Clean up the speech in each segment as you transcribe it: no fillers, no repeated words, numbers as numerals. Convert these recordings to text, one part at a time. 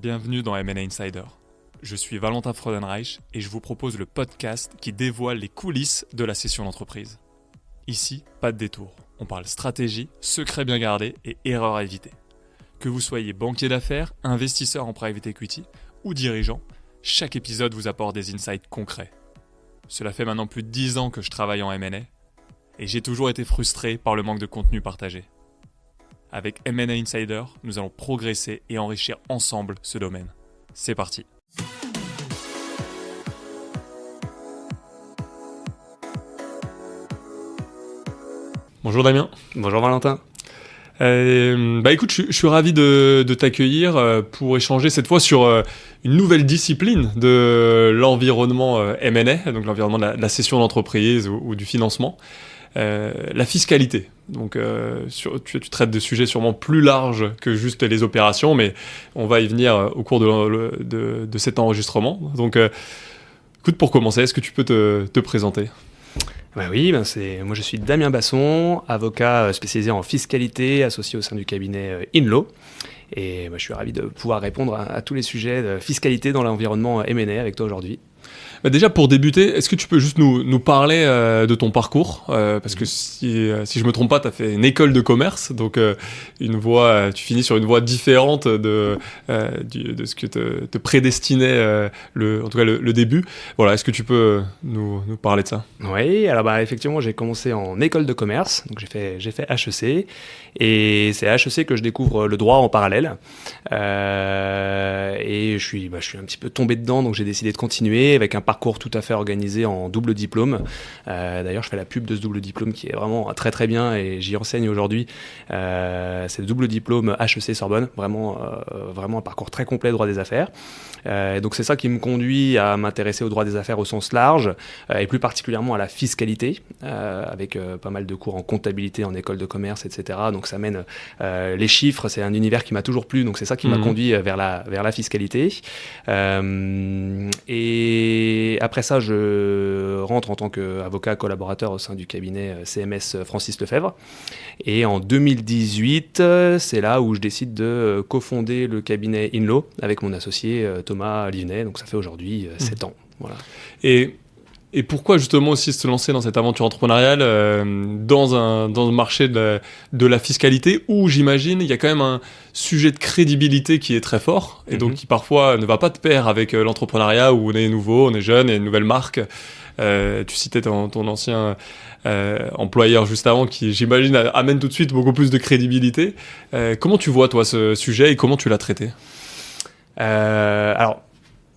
Bienvenue dans M&A Insider. Je suis Valentin Freudenreich et je vous propose le podcast qui dévoile les coulisses de la cession d'entreprise. Ici, pas de détour. On parle stratégie, secrets bien gardés et erreurs à éviter. Que vous soyez banquier d'affaires, investisseur en private equity ou dirigeant, chaque épisode vous apporte des insights concrets. Cela fait maintenant plus de 10 ans que je travaille en M&A et j'ai toujours été frustré par le manque de contenu partagé. Avec M&A Insider, nous allons progresser et enrichir ensemble ce domaine. C'est parti. Bonjour Damien. Bonjour Valentin. Écoute, je suis ravi de t'accueillir pour échanger cette fois sur une nouvelle discipline de l'environnement M&A, donc l'environnement de la cession d'entreprise ou du financement. La fiscalité. Donc, tu traites de sujets sûrement plus larges que juste les opérations, mais on va y venir au cours de cet enregistrement. Donc, écoute, pour commencer, est-ce que tu peux te présenter ? Oui, moi je suis Damien Basson, avocat spécialisé en fiscalité, associé au sein du cabinet Inlo. Et je suis ravi de pouvoir répondre à tous les sujets de fiscalité dans l'environnement M&A avec toi aujourd'hui. Déjà, pour débuter, est-ce que tu peux juste nous parler de ton parcours parce que si je me trompe pas, tu as fait une école de commerce, donc tu finis sur une voie différente de ce que te prédestinait en tout cas le début. Voilà, est-ce que tu peux nous parler de ça ? Oui, alors effectivement, j'ai commencé en école de commerce, donc j'ai fait HEC, et c'est à HEC que je découvre le droit en parallèle. Et je suis un petit peu tombé dedans, donc j'ai décidé de continuer avec un parcours tout à fait organisé en double diplôme. D'ailleurs, je fais la pub de ce double diplôme qui est vraiment très très bien et j'y enseigne aujourd'hui. C'est le double diplôme HEC Sorbonne, vraiment un parcours très complet de droit des affaires. Et donc c'est ça qui me conduit à m'intéresser au droit des affaires au sens large et plus particulièrement à la fiscalité, avec pas mal de cours en comptabilité en école de commerce, etc. Donc ça mène les chiffres, c'est un univers qui m'a toujours plu, donc c'est ça qui m'a conduit vers la fiscalité. Et après ça, je rentre en tant qu'avocat collaborateur au sein du cabinet CMS Francis Lefebvre. Et en 2018, c'est là où je décide de cofonder le cabinet Inlo avec mon associé Thomas Livnet. Donc ça fait aujourd'hui 7 ans. Voilà. Et pourquoi justement aussi se lancer dans cette aventure entrepreneuriale dans un marché de la fiscalité où j'imagine il y a quand même un sujet de crédibilité qui est très fort et donc qui parfois ne va pas de pair avec l'entrepreneuriat où on est nouveau, on est jeune, il y a une nouvelle marque. Tu citais ton ancien employeur juste avant qui j'imagine amène tout de suite beaucoup plus de crédibilité. Comment tu vois toi ce sujet et comment tu l'as traité ? Alors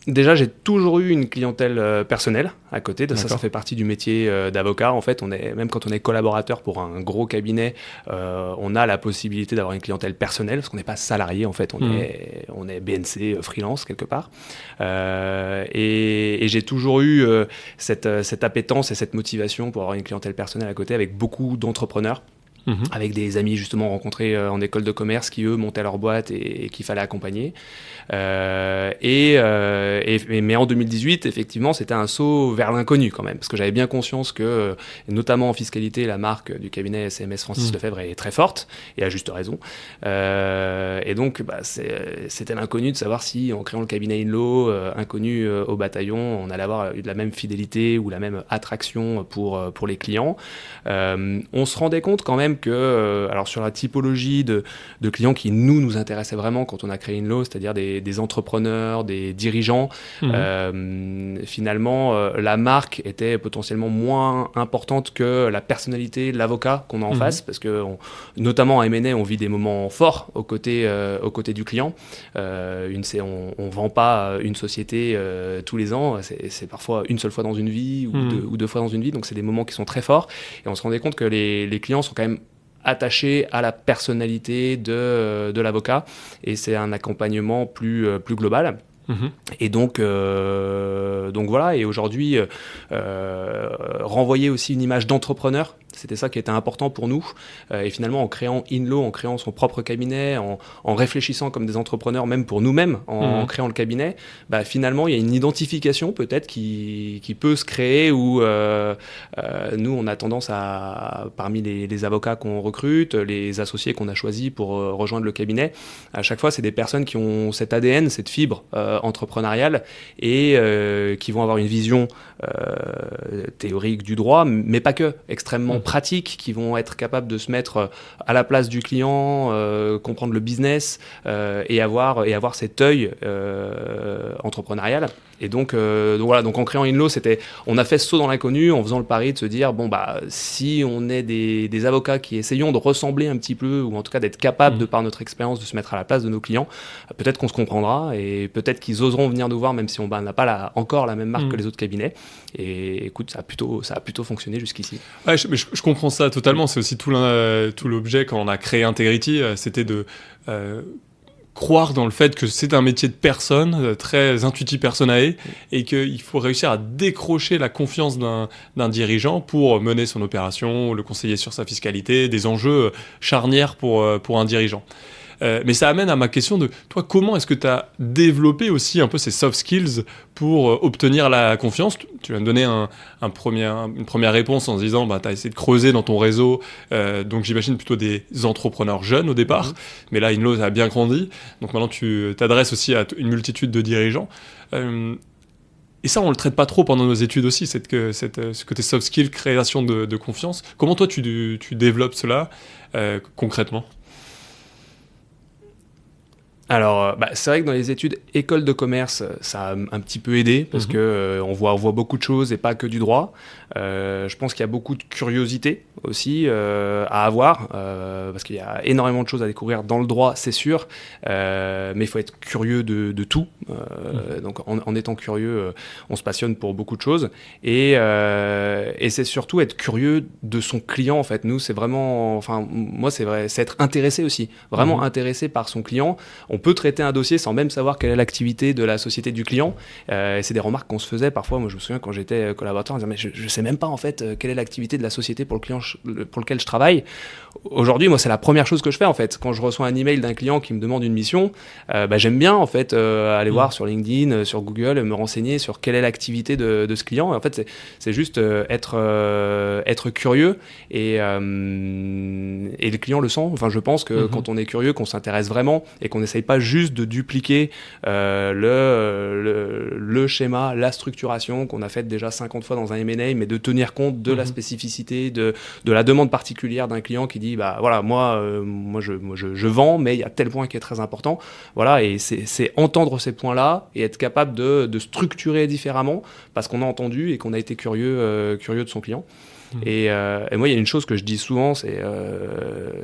déjà, j'ai toujours eu une clientèle personnelle à côté de ça. Ça fait partie du métier d'avocat. En fait, même quand on est collaborateur pour un gros cabinet, on a la possibilité d'avoir une clientèle personnelle parce qu'on n'est pas salarié. En fait, on est BNC, freelance quelque part. Et j'ai toujours eu cette appétence et cette motivation pour avoir une clientèle personnelle à côté avec beaucoup d'entrepreneurs. Avec des amis justement rencontrés en école de commerce qui eux montaient leur boîte et qu'il fallait accompagner. Mais en 2018, effectivement, c'était un saut vers l'inconnu quand même, parce que j'avais bien conscience que, notamment en fiscalité, la marque du cabinet CMS Francis Lefebvre est très forte, et à juste raison. Et donc, c'était l'inconnu de savoir si, en créant le cabinet Inlo, inconnu au bataillon, on allait avoir la même fidélité ou la même attraction pour les clients. On se rendait compte quand même que, alors sur la typologie de clients qui nous intéressaient vraiment quand on a créé Inlo, c'est-à-dire des entrepreneurs, des dirigeants, finalement, la marque était potentiellement moins importante que la personnalité de l'avocat qu'on a en face, parce que notamment en M&A, on vit des moments forts aux côtés du client. On vend pas une société tous les ans, c'est parfois une seule fois dans une vie ou deux fois dans une vie, donc c'est des moments qui sont très forts, et on se rendait compte que les clients sont quand même attachés à la personnalité de l'avocat, et c'est un accompagnement plus global. Et donc voilà, et aujourd'hui renvoyer aussi une image d'entrepreneur, C'était ça qui était important pour nous. Et finalement, en créant Inlo, en créant son propre cabinet, en réfléchissant comme des entrepreneurs, même pour nous-mêmes, en créant le cabinet, finalement, il y a une identification peut-être qui peut se créer où nous, on a tendance à, parmi les avocats qu'on recrute, les associés qu'on a choisis pour rejoindre le cabinet, à chaque fois, c'est des personnes qui ont cet ADN, cette fibre entrepreneuriale et qui vont avoir une vision théorique du droit, mais pas que, extrêmement pratiques, qui vont être capables de se mettre à la place du client, comprendre le business et avoir cet œil entrepreneurial. Et donc voilà, donc en créant Inlo, on a fait ce saut dans l'inconnu en faisant le pari de se dire si on est des avocats qui essayons de ressembler un petit peu, ou en tout cas d'être capables de par notre expérience de se mettre à la place de nos clients, peut-être qu'on se comprendra et peut-être qu'ils oseront venir nous voir même si on n'a pas encore la même marque que les autres cabinets. Et écoute, ça a plutôt fonctionné jusqu'ici. Ouais, je comprends ça totalement. C'est aussi tout l'objet quand on a créé Integrity, c'était de croire dans le fait que c'est un métier de personne, très intuitif personae, et qu'il faut réussir à décrocher la confiance d'un dirigeant pour mener son opération, le conseiller sur sa fiscalité, des enjeux charnières pour un dirigeant. Mais ça amène à ma question de, toi, comment est-ce que tu as développé aussi un peu ces soft skills pour obtenir la confiance ? Tu vas me donner une première réponse en se disant, tu as essayé de creuser dans ton réseau, donc j'imagine plutôt des entrepreneurs jeunes au départ, mais là, Inlo a bien grandi, donc maintenant tu t'adresses aussi à une multitude de dirigeants. Et ça, on le traite pas trop pendant nos études aussi, ce côté soft skills, création de confiance. Comment toi, tu développes cela concrètement ? Alors, c'est vrai que dans les études école de commerce, ça a un petit peu aidé parce que on voit beaucoup de choses et pas que du droit. Je pense qu'il y a beaucoup de curiosité aussi à avoir parce qu'il y a énormément de choses à découvrir dans le droit, c'est sûr, mais il faut être curieux de tout. Donc, en étant curieux, on se passionne pour beaucoup de choses et c'est surtout être curieux de son client. En fait, nous, c'est vraiment, moi, c'est vrai, c'est être intéressé aussi, vraiment intéressé par son client. On peut traiter un dossier sans même savoir quelle est l'activité de la société du client. Et c'est des remarques qu'on se faisait parfois. Moi, je me souviens quand j'étais collaborateur, on disait, mais je ne sais même pas en fait quelle est l'activité de la société pour lequel je travaille. Aujourd'hui, moi, c'est la première chose que je fais en fait. Quand je reçois un email d'un client qui me demande une mission, j'aime bien en fait aller voir sur LinkedIn, sur Google, me renseigner sur quelle est l'activité de ce client. Et en fait, c'est juste être curieux et le client le sent. Enfin, je pense que quand on est curieux, qu'on s'intéresse vraiment et qu'on n'essaye pas juste de dupliquer le schéma, la structuration qu'on a faite déjà 50 fois dans un M&A, mais de tenir compte de la spécificité, de la demande particulière d'un client qui dit voilà, moi je vends, mais il y a tel point qui est très important. Voilà, et c'est entendre ces points-là et être capable de structurer différemment parce qu'on a entendu et qu'on a été curieux de son client. Et moi, il y a une chose que je dis souvent, c'est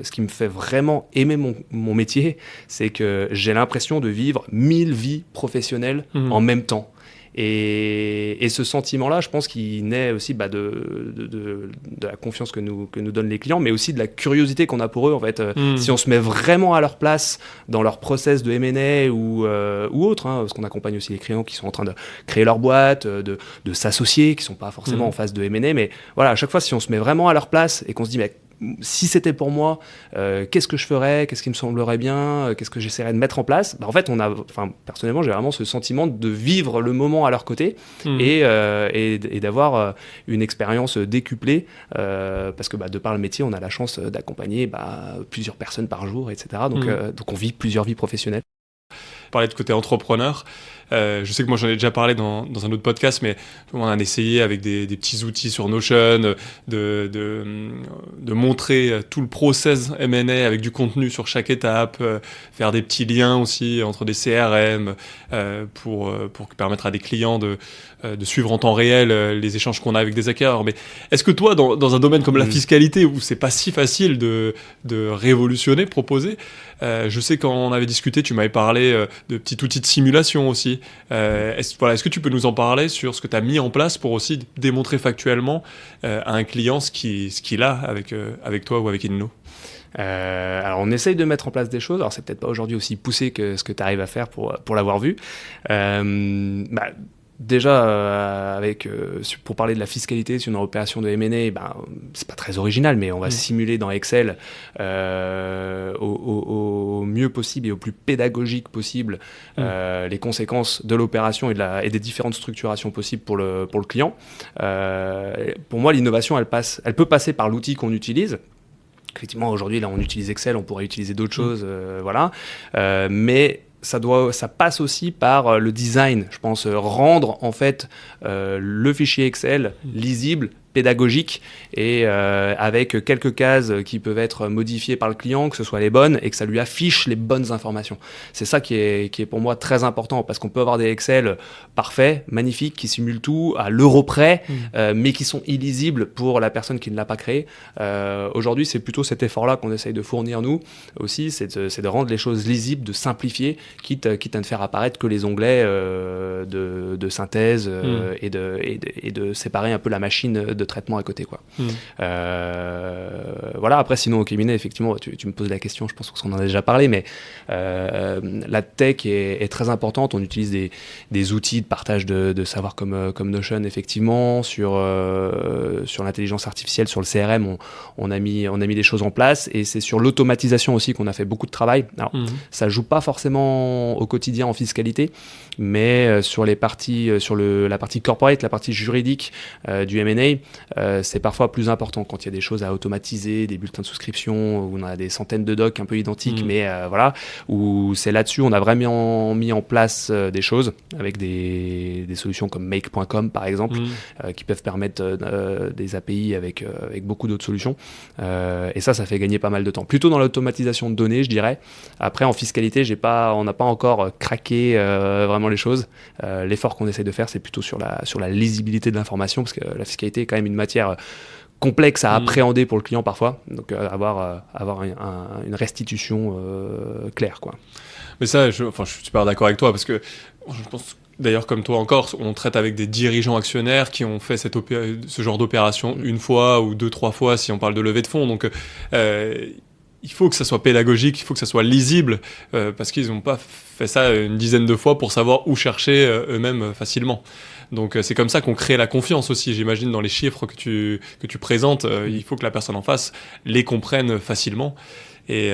ce qui me fait vraiment aimer mon métier, c'est que j'ai l'impression de vivre 1000 vies professionnelles en même temps. Et ce sentiment-là, je pense qu'il naît aussi de la confiance que nous donnent les clients, mais aussi de la curiosité qu'on a pour eux. En fait, si on se met vraiment à leur place dans leur process de M&A ou autre, parce qu'on accompagne aussi les clients qui sont en train de créer leur boîte, de s'associer, qui ne sont pas forcément en phase de M&A, mais voilà, à chaque fois, si on se met vraiment à leur place et qu'on se dit, mais si c'était pour moi, qu'est-ce que je ferais, qu'est-ce qui me semblerait bien, qu'est-ce que j'essaierais de mettre en place, en fait, personnellement, j'ai vraiment ce sentiment de vivre le moment à leur côté et d'avoir une expérience décuplée parce que de par le métier, on a la chance d'accompagner plusieurs personnes par jour, etc. Donc on vit plusieurs vies professionnelles. Parler de côté entrepreneur, je sais que moi j'en ai déjà parlé dans un autre podcast, mais on a essayé avec des petits outils sur Notion de montrer tout le process M&A avec du contenu sur chaque étape, faire des petits liens aussi entre des CRM pour permettre à des clients de suivre en temps réel les échanges qu'on a avec des acquéreurs. Mais est-ce que toi, dans un domaine comme la fiscalité, où c'est pas si facile de révolutionner, proposer, je sais quand on avait discuté, tu m'avais parlé de petits outils de simulation aussi. Est-ce que tu peux nous en parler sur ce que tu as mis en place pour aussi démontrer factuellement à un client ce qu'il a avec toi ou avec Inlo ? Alors on essaye de mettre en place des choses, alors c'est peut-être pas aujourd'hui aussi poussé que ce que tu arrives à faire pour l'avoir vu. déjà, pour parler de la fiscalité sur une opération de M&A, c'est pas très original, mais on va simuler dans Excel au mieux possible et au plus pédagogique possible les conséquences de l'opération et des différentes structurations possibles pour le client. Pour moi, l'innovation, elle peut passer par l'outil qu'on utilise. Effectivement, aujourd'hui, là, on utilise Excel, on pourrait utiliser d'autres choses, voilà. Mais ça passe aussi par le design, je pense, rendre en fait le fichier Excel lisible, pédagogique et avec quelques cases qui peuvent être modifiées par le client, que ce soit les bonnes et que ça lui affiche les bonnes informations. C'est ça qui est pour moi très important, parce qu'on peut avoir des Excel parfaits, magnifiques, qui simulent tout à l'euro près, mais qui sont illisibles pour la personne qui ne l'a pas créé. Aujourd'hui, c'est plutôt cet effort-là qu'on essaye de fournir nous aussi, c'est de rendre les choses lisibles, de simplifier, quitte à ne faire apparaître que les onglets de synthèse et de séparer un peu la machine de traitement à côté, quoi. Voilà, après sinon au cabinet, effectivement, tu me poses la question, je pense qu'on en a déjà parlé, mais la tech est très importante. On utilise des outils de partage de savoir comme Notion, effectivement, sur l'intelligence artificielle, sur le CRM, on a mis des choses en place, et c'est sur l'automatisation aussi qu'on a fait beaucoup de travail. Alors ça joue pas forcément au quotidien en fiscalité, mais sur la partie corporate, la partie juridique du M&A, c'est parfois plus important quand il y a des choses à automatiser, des bulletins de souscription où on a des centaines de docs un peu identiques, mais voilà, où c'est là-dessus on a vraiment mis en place des choses avec des solutions comme make.com par exemple, qui peuvent permettre des API avec beaucoup d'autres solutions, et ça fait gagner pas mal de temps, plutôt dans l'automatisation de données, je dirais. Après en fiscalité, on n'a pas encore craqué vraiment les choses. L'effort qu'on essaie de faire, c'est plutôt sur la lisibilité de l'information, parce que la fiscalité est quand même une matière complexe à appréhender pour le client parfois, donc avoir une restitution claire, quoi. Mais ça, je suis super d'accord avec toi, parce que je pense, d'ailleurs comme toi encore, on traite avec des dirigeants actionnaires qui ont fait ce genre d'opération une fois ou 2-3 fois si on parle de levée de fonds, donc il faut que ça soit pédagogique, il faut que ça soit lisible, parce qu'ils n'ont pas fait ça une dizaine de fois pour savoir où chercher eux-mêmes facilement. Donc c'est comme ça qu'on crée la confiance aussi, j'imagine, dans les chiffres que tu présentes. Il faut que la personne en face les comprenne facilement. Et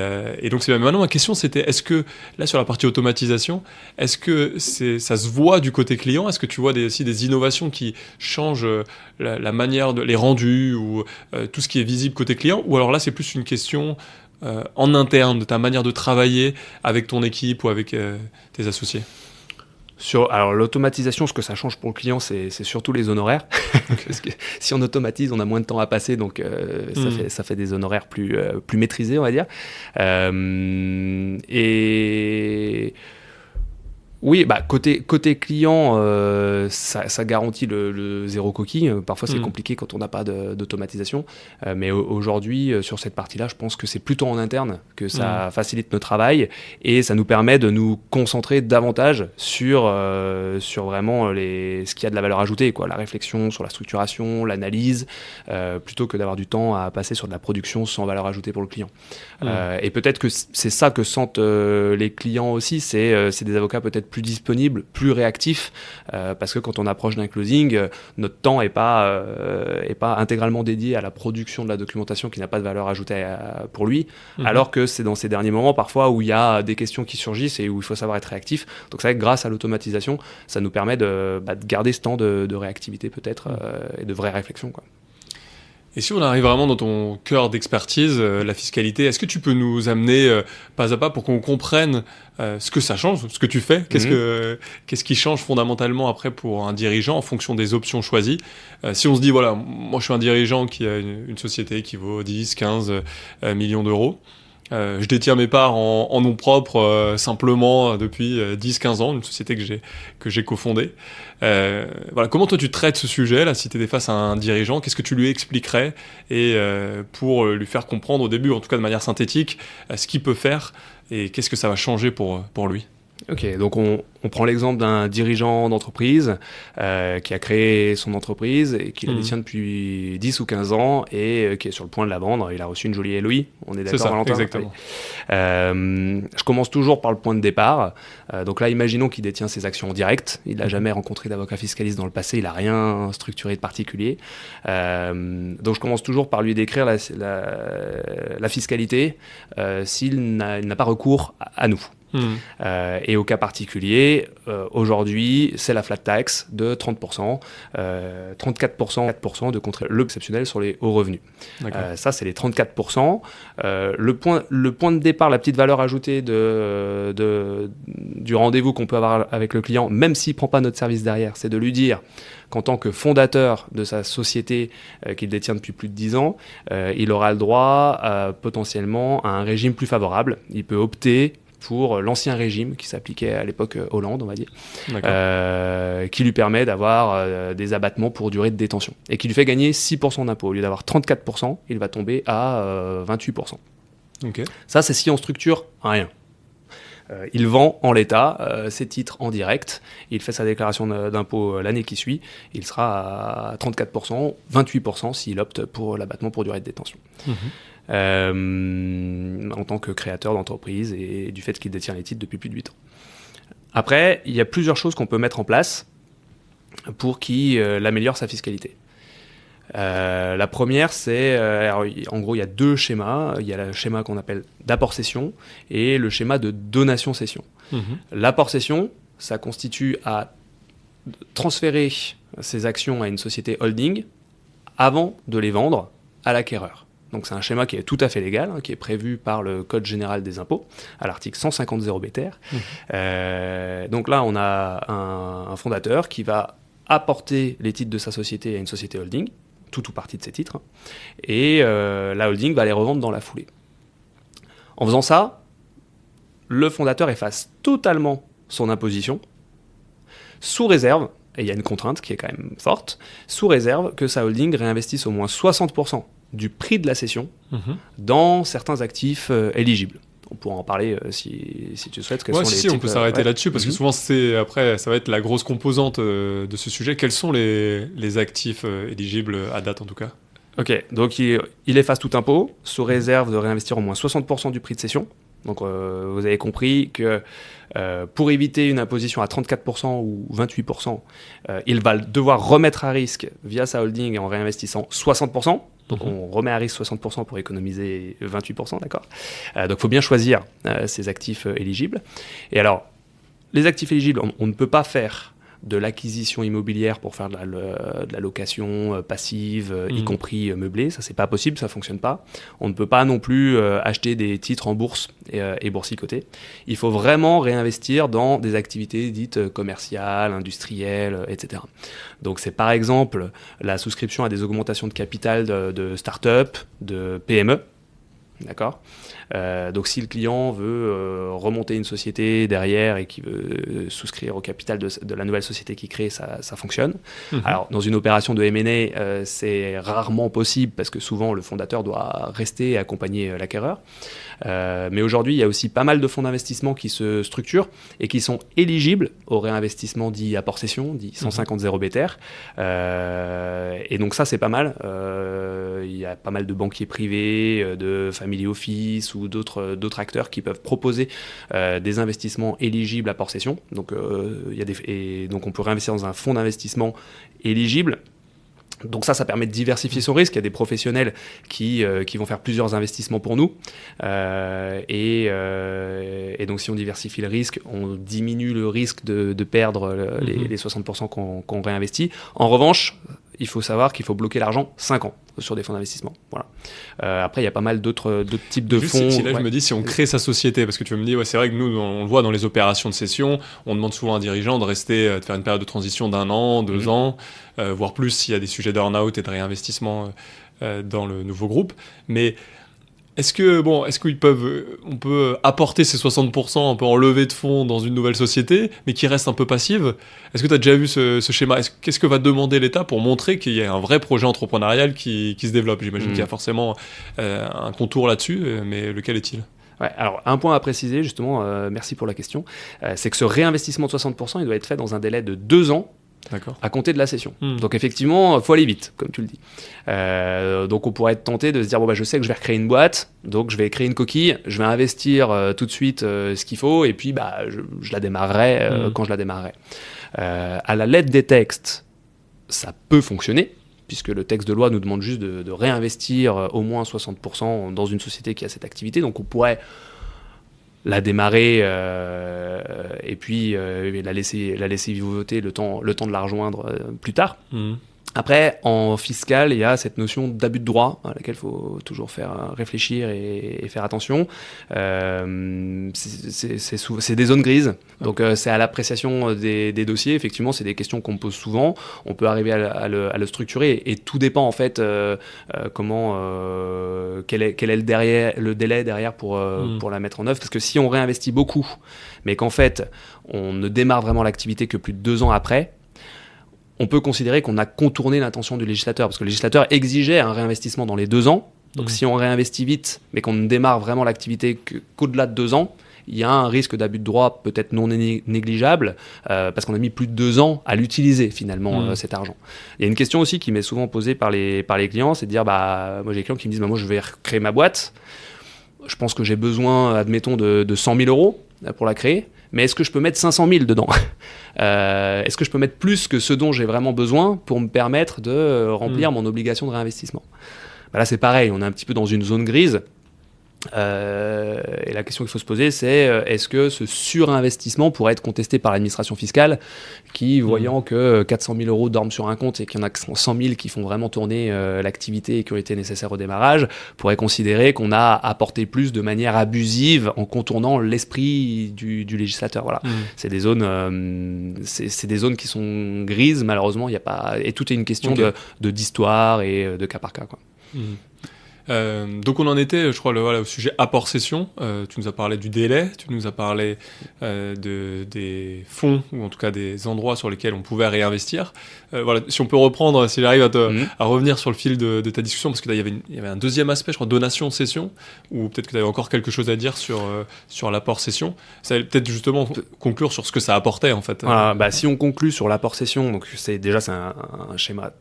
donc c'est maintenant ma question, c'était, est-ce que là sur la partie automatisation, est-ce que ça se voit du côté client? Est-ce que tu vois aussi des innovations qui changent la manière les rendus ou tout ce qui est visible côté client? Ou alors là c'est plus une question en interne de ta manière de travailler avec ton équipe ou avec tes associés? Alors l'automatisation, ce que ça change pour le client, c'est surtout les honoraires. Parce que si on automatise, on a moins de temps à passer, donc ça fait des honoraires plus maîtrisés, on va dire. Et oui, côté client, ça garantit le zéro coquille. Parfois, c'est compliqué quand on n'a pas d'automatisation. Mais aujourd'hui, sur cette partie-là, je pense que c'est plutôt en interne que ça facilite notre travail, et ça nous permet de nous concentrer davantage sur vraiment ce qui a de la valeur ajoutée, quoi, la réflexion sur la structuration, l'analyse, plutôt que d'avoir du temps à passer sur de la production sans valeur ajoutée pour le client. Et peut-être que c'est ça que sentent les clients aussi, c'est des avocats peut-être plus disponibles, plus réactifs, parce que quand on approche d'un closing, notre temps est pas intégralement dédié à la production de la documentation qui n'a pas de valeur ajoutée pour lui, alors que c'est dans ces derniers moments parfois où il y a des questions qui surgissent et où il faut savoir être réactif. Donc c'est vrai que grâce à l'automatisation, ça nous permet de garder ce temps de réactivité peut-être, et de vraie réflexion, quoi. Et si on arrive vraiment dans ton cœur d'expertise, la fiscalité, est-ce que tu peux nous amener pas à pas pour qu'on comprenne ce que ça change, ce que tu fais, qu'est-ce qui change fondamentalement après pour un dirigeant en fonction des options choisies? Si on se dit, voilà, moi je suis un dirigeant qui a une société qui vaut 10, 15 millions d'euros, je détiens mes parts en nom propre simplement depuis 10-15 ans, une société que j'ai cofondée. Voilà, comment toi tu traites ce sujet là, si tu étais face à un dirigeant, qu'est-ce que tu lui expliquerais, et pour lui faire comprendre au début, en tout cas de manière synthétique, ce qu'il peut faire et qu'est-ce que ça va changer pour lui? Ok, donc on prend l'exemple d'un dirigeant d'entreprise qui a créé son entreprise et qui la détient depuis 10 ou 15 ans et qui est sur le point de la vendre. Il a reçu une jolie LOI, on est d'accord, Valentin ? Exactement. Je commence toujours par le point de départ. Donc là, imaginons qu'il détient ses actions en direct. Il n'a jamais rencontré d'avocat fiscaliste dans le passé, il n'a rien structuré de particulier. Donc je commence toujours par lui décrire la fiscalité s'il n'a pas recours à nous. Et au cas particulier, aujourd'hui, c'est la flat tax de 30%, 34%, 4% de contribution exceptionnelle sur les hauts revenus. Ça, c'est les 34%. Le point de départ, la petite valeur ajoutée du rendez-vous qu'on peut avoir avec le client, même s'il ne prend pas notre service derrière, c'est de lui dire qu'en tant que fondateur de sa société qu'il détient depuis plus de 10 ans, il aura le droit potentiellement à un régime plus favorable. Il peut opter pour l'ancien régime qui s'appliquait à l'époque Hollande, on va dire, qui lui permet d'avoir des abattements pour durée de détention et qui lui fait gagner 6% d'impôt. Au lieu d'avoir 34%, il va tomber à 28%. Okay. Ça, c'est si on structure rien. Il vend en l'état ses titres en direct, il fait sa déclaration d'impôt l'année qui suit, il sera à 34%, 28% s'il opte pour l'abattement pour durée de détention. En tant que créateur d'entreprise et du fait qu'il détient les titres depuis plus de 8 ans. Après, il y a plusieurs choses qu'on peut mettre en place pour qu'il améliore sa fiscalité. La première, c'est, en gros, il y a 2 schémas. Il y a le schéma qu'on appelle d'apport-cession et le schéma de donation-cession. L'apport-cession, ça constitue à transférer ses actions à une société holding avant de les vendre à l'acquéreur. Donc c'est un schéma qui est tout à fait légal, qui est prévu par le Code général des impôts, à l'article 150 BTR. Donc là, on a un fondateur qui va apporter les titres de sa société à une société holding, tout ou partie de ses titres, et la holding va les revendre dans la foulée. En faisant ça, le fondateur efface totalement son imposition, sous réserve, et il y a une contrainte qui est quand même forte, sous réserve que sa holding réinvestisse au moins 60% du prix de la cession dans certains actifs éligibles. On pourra en parler si tu souhaites. On peut s'arrêter là-dessus, parce que souvent, après, ça va être la grosse composante de ce sujet. Quels sont les actifs éligibles à date, en tout cas ? Ok, donc il efface tout impôt, sous réserve de réinvestir au moins 60% du prix de cession. Donc vous avez compris que pour éviter une imposition à 34% ou 28%, il va devoir remettre à risque via sa holding en réinvestissant 60%. Donc on remet à risque 60% pour économiser 28%, d'accord ? Donc il faut bien choisir ces actifs éligibles. Et alors, les actifs éligibles, on ne peut pas faire de l'acquisition immobilière pour faire de la location passive, y compris meublée. Ça, c'est pas possible, ça fonctionne pas. On ne peut pas non plus acheter des titres en bourse et boursicoter. Il faut vraiment réinvestir dans des activités dites commerciales, industrielles, etc. Donc c'est par exemple la souscription à des augmentations de capital de start-up, de PME. D'accord ? Donc si le client veut remonter une société derrière et qui veut souscrire au capital de la nouvelle société qu'il crée, ça fonctionne. Alors dans une opération de M&A, c'est rarement possible parce que souvent le fondateur doit rester et accompagner l'acquéreur. Mais aujourd'hui, il y a aussi pas mal de fonds d'investissement qui se structurent et qui sont éligibles au réinvestissement dit apport-cession, dit 150 BTR. Et donc ça, c'est pas mal. Il y a pas mal de banquiers privés, de family office ou d'autres acteurs qui peuvent proposer des investissements éligibles à apport-cession. Donc, donc on peut réinvestir dans un fonds d'investissement éligible. Donc ça permet de diversifier son risque. Il y a des professionnels qui vont faire plusieurs investissements pour nous. Et donc si on diversifie le risque, on diminue le risque de perdre les 60% qu'on réinvestit. En revanche, il faut savoir qu'il faut bloquer l'argent 5 ans sur des fonds d'investissement. Voilà. Après, il y a pas mal d'autres types de fonds. Je me dis, si on crée sa société, parce que tu me dis, c'est vrai que nous, on le voit dans les opérations de cession, on demande souvent à un dirigeant de faire une période de transition d'1 an, 2 ans, voire plus s'il y a des sujets d'earn-out et de réinvestissement dans le nouveau groupe. Mais est-ce qu'on peut apporter ces 60% un peu en levée de fonds dans une nouvelle société, mais qui reste un peu passive ? Est-ce que tu as déjà vu ce schéma ? Qu'est-ce que va demander l'État pour montrer qu'il y a un vrai projet entrepreneurial qui se développe ? J'imagine qu'il y a forcément un contour là-dessus, mais lequel est-il ? Ouais, alors, un point à préciser, justement, merci pour la question, c'est que ce réinvestissement de 60%, il doit être fait dans un délai de 2 ans à compter de la cession. Donc effectivement, il faut aller vite, comme tu le dis. Donc on pourrait être tenté de se dire, je sais que je vais recréer une boîte, donc je vais créer une coquille, je vais investir tout de suite ce qu'il faut, et puis je la démarrerai quand je la démarrerai. À la lettre des textes, ça peut fonctionner, puisque le texte de loi nous demande juste de réinvestir au moins 60% dans une société qui a cette activité. Donc on pourrait la démarrer et puis la laisser vivoter le temps de la rejoindre plus tard. Après, en fiscal, il y a cette notion d'abus de droit à laquelle il faut toujours faire réfléchir et faire attention. C'est des zones grises, donc c'est à l'appréciation des dossiers. Effectivement, c'est des questions qu'on me pose souvent. On peut arriver à le structurer et tout dépend en fait quel est le délai derrière pour la mettre en œuvre. Parce que si on réinvestit beaucoup, mais qu'en fait on ne démarre vraiment l'activité que plus de 2 ans après, on peut considérer qu'on a contourné l'intention du législateur, parce que le législateur exigeait un réinvestissement dans les 2 ans. Donc si on réinvestit vite, mais qu'on ne démarre vraiment l'activité qu'au-delà de 2 ans, il y a un risque d'abus de droit peut-être non négligeable, parce qu'on a mis plus de 2 ans à l'utiliser finalement, cet argent. Il y a une question aussi qui m'est souvent posée par les clients, c'est de dire, moi j'ai des clients qui me disent, moi je vais recréer ma boîte, je pense que j'ai besoin, admettons, de 100 000 euros pour la créer, mais est-ce que je peux mettre 500 000 dedans ? Est-ce que je peux mettre plus que ce dont j'ai vraiment besoin pour me permettre de remplir mon obligation de réinvestissement ? Là, c'est pareil, on est un petit peu dans une zone grise. Et la question qu'il faut se poser, c'est est-ce que ce surinvestissement pourrait être contesté par l'administration fiscale qui, voyant que 400 000 euros dorment sur un compte et qu'il y en a 100 000 qui font vraiment tourner l'activité et qui ont été nécessaires au démarrage, pourrait considérer qu'on a apporté plus de manière abusive en contournant l'esprit du législateur. Voilà. C'est des zones, c'est des zones qui sont grises, malheureusement. Il y a pas... Et tout est une question d'histoire et de cas par cas, quoi. Donc on en était, je crois, au sujet apport-cession. Tu nous as parlé du délai, tu nous as parlé des fonds, ou en tout cas des endroits sur lesquels on pouvait réinvestir. Si on peut reprendre, si j'arrive à revenir sur le fil de ta discussion, parce que là, il y avait un deuxième aspect, je crois, donation-cession, ou peut-être que tu avais encore quelque chose à dire sur l'apport-cession. Ça allait peut-être justement conclure sur ce que ça apportait, en fait. Voilà, si on conclut sur l'apport-cession, donc c'est un schéma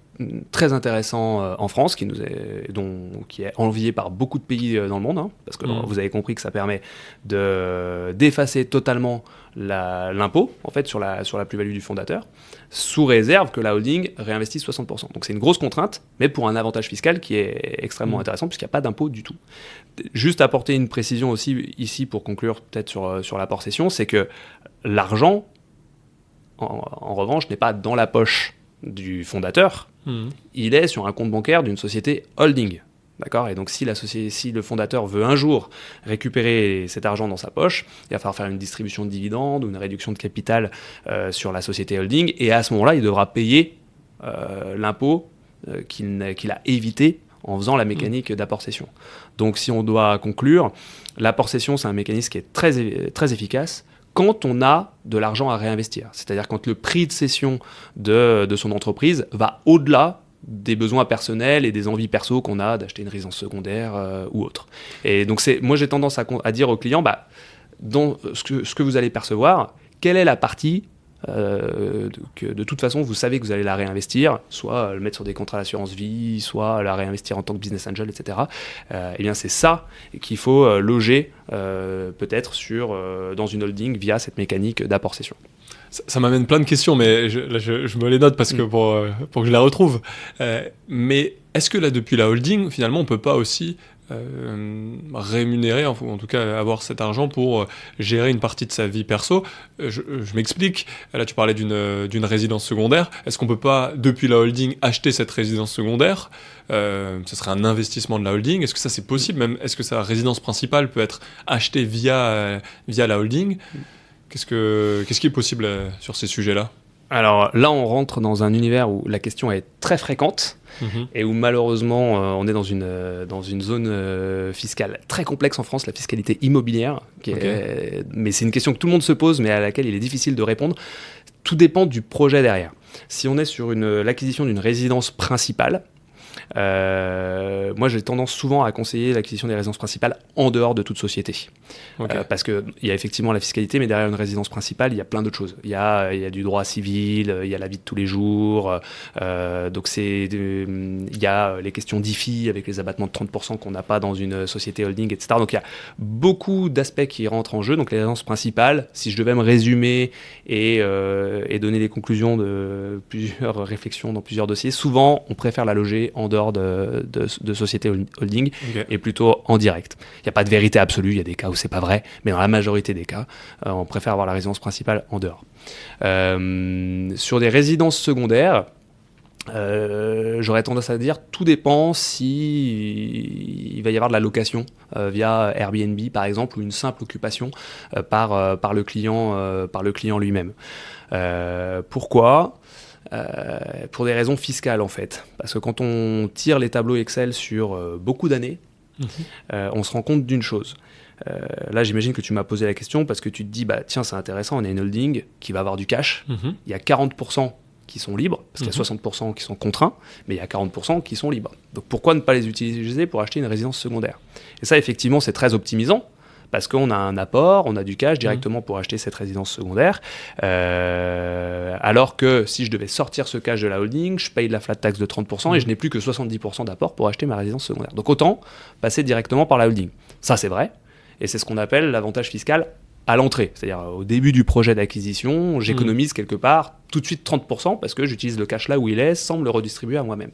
très intéressant en France, qui est envié par beaucoup de pays dans le monde, parce que vous avez compris que ça permet d'effacer totalement l'impôt en fait, sur la plus-value du fondateur, sous réserve que la holding réinvestisse 60%. Donc c'est une grosse contrainte, mais pour un avantage fiscal qui est extrêmement intéressant, puisqu'il n'y a pas d'impôt du tout. Juste apporter une précision aussi ici, pour conclure peut-être sur l'apport-cession, c'est que l'argent, en revanche, n'est pas dans la poche du fondateur, il est sur un compte bancaire d'une société holding. D'accord ? Et donc, si le fondateur veut un jour récupérer cet argent dans sa poche, il va falloir faire une distribution de dividendes ou une réduction de capital sur la société holding. Et à ce moment-là, il devra payer l'impôt qu'il a évité en faisant la mécanique d'apport-cession. Donc, si on doit conclure, l'apport-cession, c'est un mécanisme qui est très, très efficace quand on a de l'argent à réinvestir. C'est-à-dire quand le prix de cession de son entreprise va au-delà des besoins personnels et des envies perso qu'on a d'acheter une résidence secondaire ou autre. Et donc, moi, j'ai tendance à dire aux clients, dans ce que vous allez percevoir, quelle est la partie que de toute façon, vous savez que vous allez la réinvestir, soit le mettre sur des contrats d'assurance vie, soit la réinvestir en tant que business angel, etc. Eh bien, c'est ça qu'il faut loger peut-être dans une holding via cette mécanique d'apport-cession. Ça m'amène plein de questions, mais je me les note parce que pour que je les retrouve. Mais est-ce que là, depuis la holding, finalement, on ne peut pas aussi rémunérer, en tout cas avoir cet argent pour gérer une partie de sa vie perso? Je m'explique. Là, tu parlais d'une résidence secondaire. Est-ce qu'on ne peut pas, depuis la holding, acheter cette résidence secondaire? Ce serait un investissement de la holding. Est-ce que ça, c'est possible? Même, est-ce que sa résidence principale peut être achetée via la holding? Qu'est-ce qui est possible sur ces sujets-là? Alors là, on rentre dans un univers où la question est très fréquente et où malheureusement, on est dans une zone fiscale très complexe en France, la fiscalité immobilière. Mais c'est une question que tout le monde se pose, mais à laquelle il est difficile de répondre. Tout dépend du projet derrière. Si on est sur l'acquisition d'une résidence principale, Moi, j'ai tendance souvent à conseiller l'acquisition des résidences principales en dehors de toute société. Okay. Parce qu'il y a effectivement la fiscalité, mais derrière une résidence principale, il y a plein d'autres choses. Il y a du droit civil, il y a la vie de tous les jours. Donc, il y a les questions d'IFI avec les abattements de 30% qu'on n'a pas dans une société holding, etc. Donc, il y a beaucoup d'aspects qui rentrent en jeu. Donc, les résidences principales, si je devais me résumer et donner des conclusions de plusieurs réflexions dans plusieurs dossiers, souvent, on préfère la loger en dehors de société holding et plutôt en direct. Il n'y a pas de vérité absolue, il y a des cas où c'est pas vrai, mais dans la majorité des cas, on préfère avoir la résidence principale en dehors. Sur des résidences secondaires, j'aurais tendance à dire tout dépend si il va y avoir de la location via Airbnb par exemple, ou une simple occupation par le client lui-même. Pourquoi ? Pour des raisons fiscales en fait, parce que quand on tire les tableaux Excel sur beaucoup d'années, on se rend compte d'une chose. Là, j'imagine que tu m'as posé la question parce que tu te dis, bah tiens, c'est intéressant, on a une holding qui va avoir du cash. Il y a 40% qui sont libres, parce qu'il y a 60% qui sont contraints, mais il y a 40% qui sont libres. Donc pourquoi ne pas les utiliser pour acheter une résidence secondaire ? Et ça, effectivement, c'est très optimisant, parce qu'on a un apport, on a du cash directement pour acheter cette résidence secondaire, alors que si je devais sortir ce cash de la holding, je paye de la flat tax de 30% et je n'ai plus que 70% d'apport pour acheter ma résidence secondaire. Donc autant passer directement par la holding. Ça, c'est vrai, et c'est ce qu'on appelle l'avantage fiscal à l'entrée. C'est-à-dire au début du projet d'acquisition, j'économise quelque part tout de suite 30% parce que j'utilise le cash là où il est sans me le redistribuer à moi-même.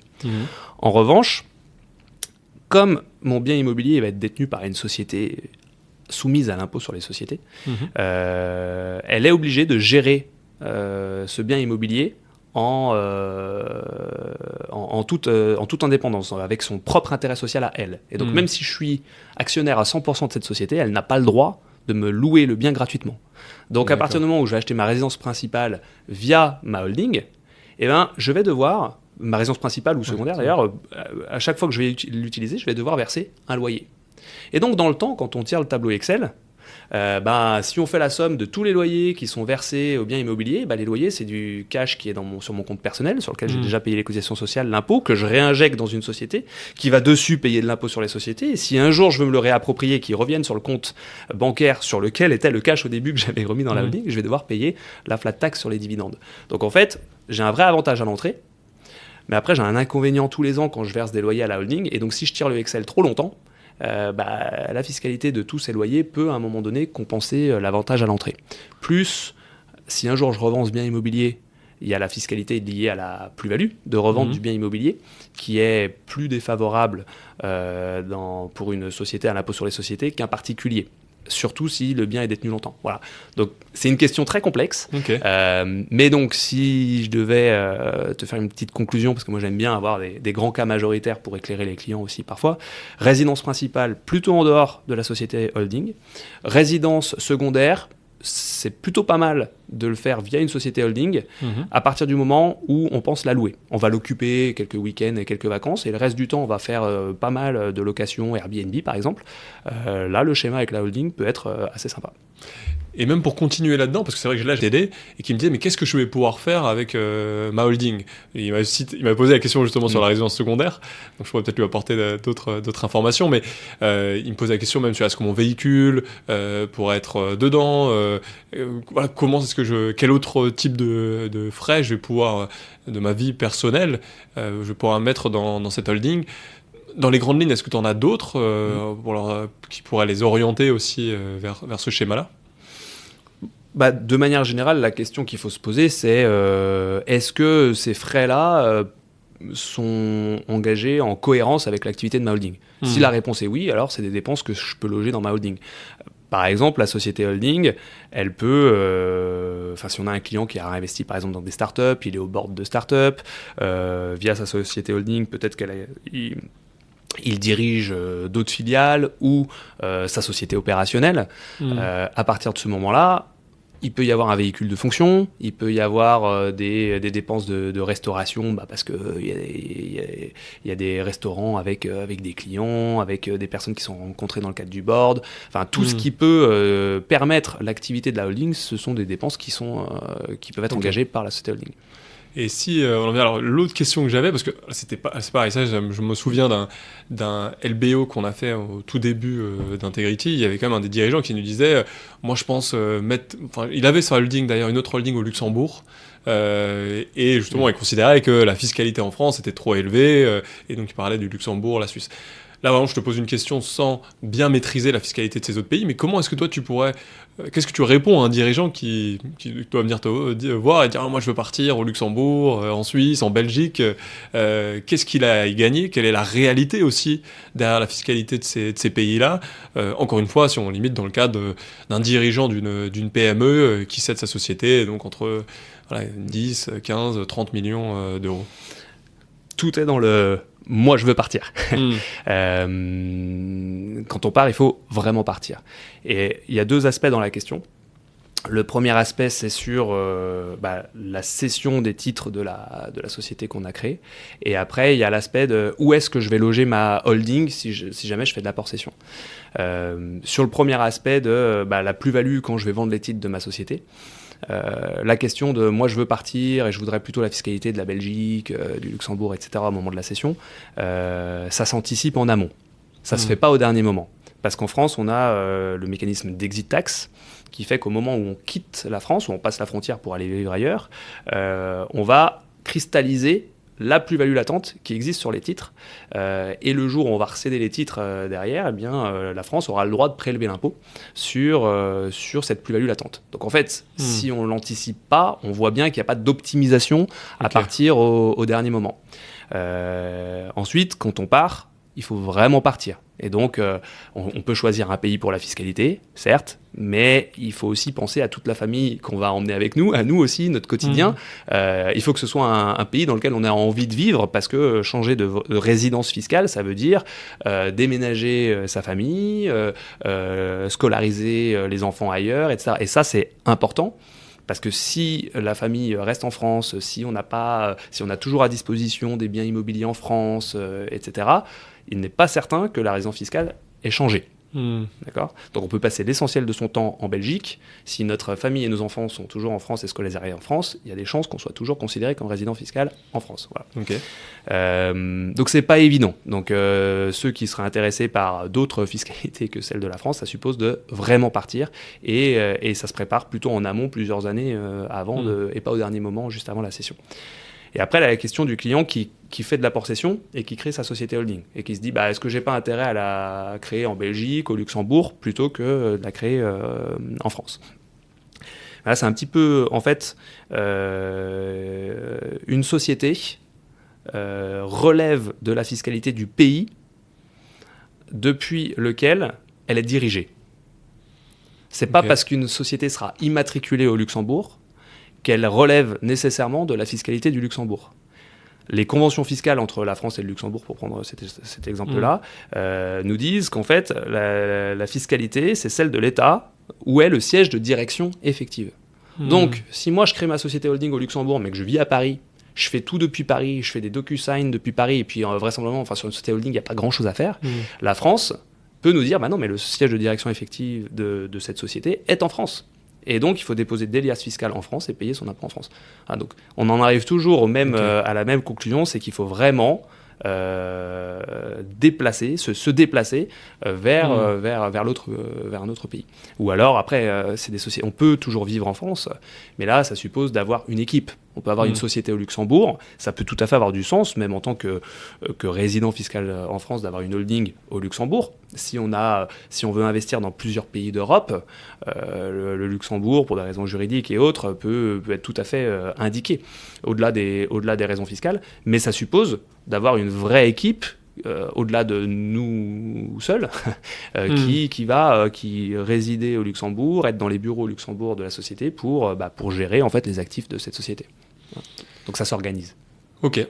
En revanche, comme mon bien immobilier va être détenu par une société soumise à l'impôt sur les sociétés, elle est obligée de gérer ce bien immobilier en toute indépendance, avec son propre intérêt social à elle. Et donc même si je suis actionnaire à 100% de cette société, elle n'a pas le droit de me louer le bien gratuitement. Donc à partir du moment où je vais acheter ma résidence principale via ma holding, eh ben, je vais devoir, ma résidence principale ou secondaire d'ailleurs, à chaque fois que je vais l'utiliser, je vais devoir verser un loyer. Et donc dans le temps, quand on tire le tableau Excel, si on fait la somme de tous les loyers qui sont versés au bien immobilier, les loyers, c'est du cash qui est sur mon compte personnel, sur lequel j'ai déjà payé les cotisations sociales, l'impôt, que je réinjecte dans une société, qui va dessus payer de l'impôt sur les sociétés. Et si un jour je veux me le réapproprier, qu'il revienne sur le compte bancaire sur lequel était le cash au début que j'avais remis dans la holding, je vais devoir payer la flat tax sur les dividendes. Donc en fait, j'ai un vrai avantage à l'entrée, mais après j'ai un inconvénient tous les ans quand je verse des loyers à la holding. Et donc si je tire le Excel trop longtemps, la fiscalité de tous ces loyers peut à un moment donné compenser l'avantage à l'entrée. Plus, si un jour je revends ce bien immobilier, il y a la fiscalité liée à la plus-value de revente du bien immobilier qui est plus défavorable pour une société à l'impôt sur les sociétés qu'un particulier. Surtout si le bien est détenu longtemps. Voilà. Donc c'est une question très complexe. Mais donc si je devais te faire une petite conclusion, parce que moi j'aime bien avoir des grands cas majoritaires pour éclairer les clients aussi parfois. Résidence principale plutôt en dehors de la société holding. Résidence secondaire, c'est plutôt pas mal de le faire via une société holding à partir du moment où on pense la louer. On va l'occuper quelques week-ends et quelques vacances et le reste du temps, on va faire pas mal de locations Airbnb par exemple. Là, le schéma avec la holding peut être assez sympa. Et même pour continuer là-dedans, parce que c'est vrai que là j'ai aidé et qui me disait mais qu'est-ce que je vais pouvoir faire avec ma holding. Et il m'a posé la question justement sur la résidence secondaire, donc je pourrais peut-être lui apporter d'autres informations, mais il me posait la question même sur est-ce que mon véhicule pour être dedans, voilà, quel autre type de frais je vais pouvoir, de ma vie personnelle, je vais pouvoir mettre dans cette holding. Dans les grandes lignes, est-ce que tu en as d'autres qui pourraient les orienter aussi vers ce schéma-là ? De manière générale, la question qu'il faut se poser, c'est est-ce que ces frais-là sont engagés en cohérence avec l'activité de ma holding ? Si la réponse est oui, alors c'est des dépenses que je peux loger dans ma holding. Par exemple, la société holding, elle peut, si on a un client qui a investi par exemple dans des startups, il est au board de startup, via sa société holding, peut-être il dirige d'autres filiales ou sa société opérationnelle. À partir de ce moment-là, il peut y avoir un véhicule de fonction, il peut y avoir des dépenses de restauration, parce qu'il y a des restaurants avec des clients, avec des personnes qui sont rencontrées dans le cadre du board. Enfin, tout ce qui peut permettre l'activité de la holding, ce sont des dépenses qui peuvent être engagées par la société holding. Et si on en vient, alors l'autre question que j'avais, parce que c'est pareil, ça, je me souviens d'un LBO qu'on a fait au tout début d'Integrity. Il y avait quand même un des dirigeants qui nous disait, moi je pense il avait sa holding d'ailleurs, une autre holding au Luxembourg. Et justement, il considérait que la fiscalité en France était trop élevée, et donc il parlait du Luxembourg, la Suisse. Là, vraiment, je te pose une question sans bien maîtriser la fiscalité de ces autres pays, mais comment est-ce que toi, qu'est-ce que tu réponds à un dirigeant qui doit venir te voir et dire moi je veux partir au Luxembourg, en Suisse, en Belgique, qu'est-ce qu'il a gagné, quelle est la réalité aussi derrière la fiscalité de ces pays-là, encore une fois, si on limite dans le cadre d'un dirigeant d'une PME qui cède sa société, donc entre 10, 15, 30 millions d'euros. Tout est dans le « moi, je veux partir ». Quand on part, il faut vraiment partir. Et il y a deux aspects dans la question. Le premier aspect, c'est sur la cession des titres de la société qu'on a créée. Et après, il y a l'aspect de où est-ce que je vais loger ma holding si jamais je fais de l'apport-cession. Sur le premier aspect de la plus-value quand je vais vendre les titres de ma société, la question de moi je veux partir et je voudrais plutôt la fiscalité de la Belgique, du Luxembourg, etc. au moment de la cession, ça s'anticipe en amont. Ça se fait pas au dernier moment. Parce qu'en France, on a le mécanisme d'exit tax qui fait qu'au moment où on quitte la France, où on passe la frontière pour aller vivre ailleurs, on va cristalliser la plus-value latente qui existe sur les titres. Et le jour où on va recéder les titres derrière, eh bien, la France aura le droit de prélever l'impôt sur cette plus-value latente. Donc en fait, si on ne l'anticipe pas, on voit bien qu'il n'y a pas d'optimisation à partir au dernier moment. Ensuite, quand on part, il faut vraiment partir. Et donc, on peut choisir un pays pour la fiscalité, certes, mais il faut aussi penser à toute la famille qu'on va emmener avec nous, à nous aussi, notre quotidien. Il faut que ce soit un pays dans lequel on a envie de vivre, parce que changer de résidence fiscale, ça veut dire déménager sa famille, scolariser les enfants ailleurs, etc. Et ça, c'est important. Parce que si la famille reste en France, si on a toujours à disposition des biens immobiliers en France, etc., il n'est pas certain que la résidence fiscale ait changé. D'accord ? Donc on peut passer l'essentiel de son temps en Belgique. Si notre famille et nos enfants sont toujours en France et scolarisés en France, il y a des chances qu'on soit toujours considéré comme résident fiscal en France. Voilà. Okay. Donc c'est pas évident. Donc ceux qui seraient intéressés par d'autres fiscalités que celle de la France, ça suppose de vraiment partir et ça se prépare plutôt en amont plusieurs années avant et pas au dernier moment juste avant la cession. Et après, la question du client qui fait de l'apport-cession et qui crée sa société holding et qui se dit est-ce que j'ai pas intérêt à la créer en Belgique, au Luxembourg, plutôt que de la créer en France. Là, c'est un petit peu, en fait, une société relève de la fiscalité du pays depuis lequel elle est dirigée. C'est pas parce qu'une société sera immatriculée au Luxembourg qu'elle relève nécessairement de la fiscalité du Luxembourg. Les conventions fiscales entre la France et le Luxembourg, pour prendre cet exemple-là, nous disent qu'en fait, la fiscalité, c'est celle de l'État où est le siège de direction effective. Donc, si moi, je crée ma société holding au Luxembourg, mais que je vis à Paris, je fais tout depuis Paris, je fais des DocuSign depuis Paris, et puis vraisemblablement, sur une société holding, il n'y a pas grand-chose à faire, la France peut nous dire, non, mais le siège de direction effective de cette société est en France. Et donc, il faut déposer des liasses fiscales en France et payer son impôt en France. Donc, on en arrive toujours à la même conclusion, c'est qu'il faut vraiment se déplacer vers un autre pays. Ou alors, après, c'est des sociétés. On peut toujours vivre en France, mais là, ça suppose d'avoir une équipe. On peut avoir une société au Luxembourg, ça peut tout à fait avoir du sens, même en tant que résident fiscal en France, d'avoir une holding au Luxembourg. Si on veut investir dans plusieurs pays d'Europe, le Luxembourg, pour des raisons juridiques et autres, peut être tout à fait indiqué, au-delà des raisons fiscales. Mais ça suppose d'avoir une vraie équipe, au-delà de nous seuls, qui résider au Luxembourg, être dans les bureaux au Luxembourg de la société pour gérer en fait les actifs de cette société. Donc ça s'organise. Ok.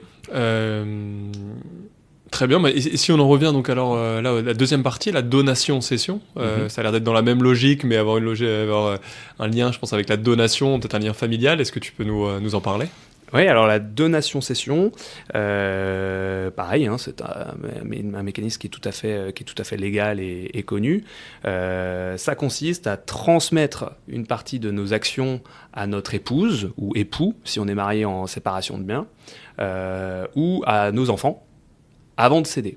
Très bien. Et si on en revient donc alors là, la deuxième partie, la donation-cession, ça a l'air d'être dans la même logique, mais avoir un lien, je pense, avec la donation, peut-être un lien familial. Est-ce que tu peux nous en parler ? Oui, alors la donation-cession, pareil, hein, c'est un mécanisme qui est tout à fait légal et connu. Ça consiste à transmettre une partie de nos actions à notre épouse ou époux, si on est marié en séparation de biens, ou à nos enfants, avant de céder.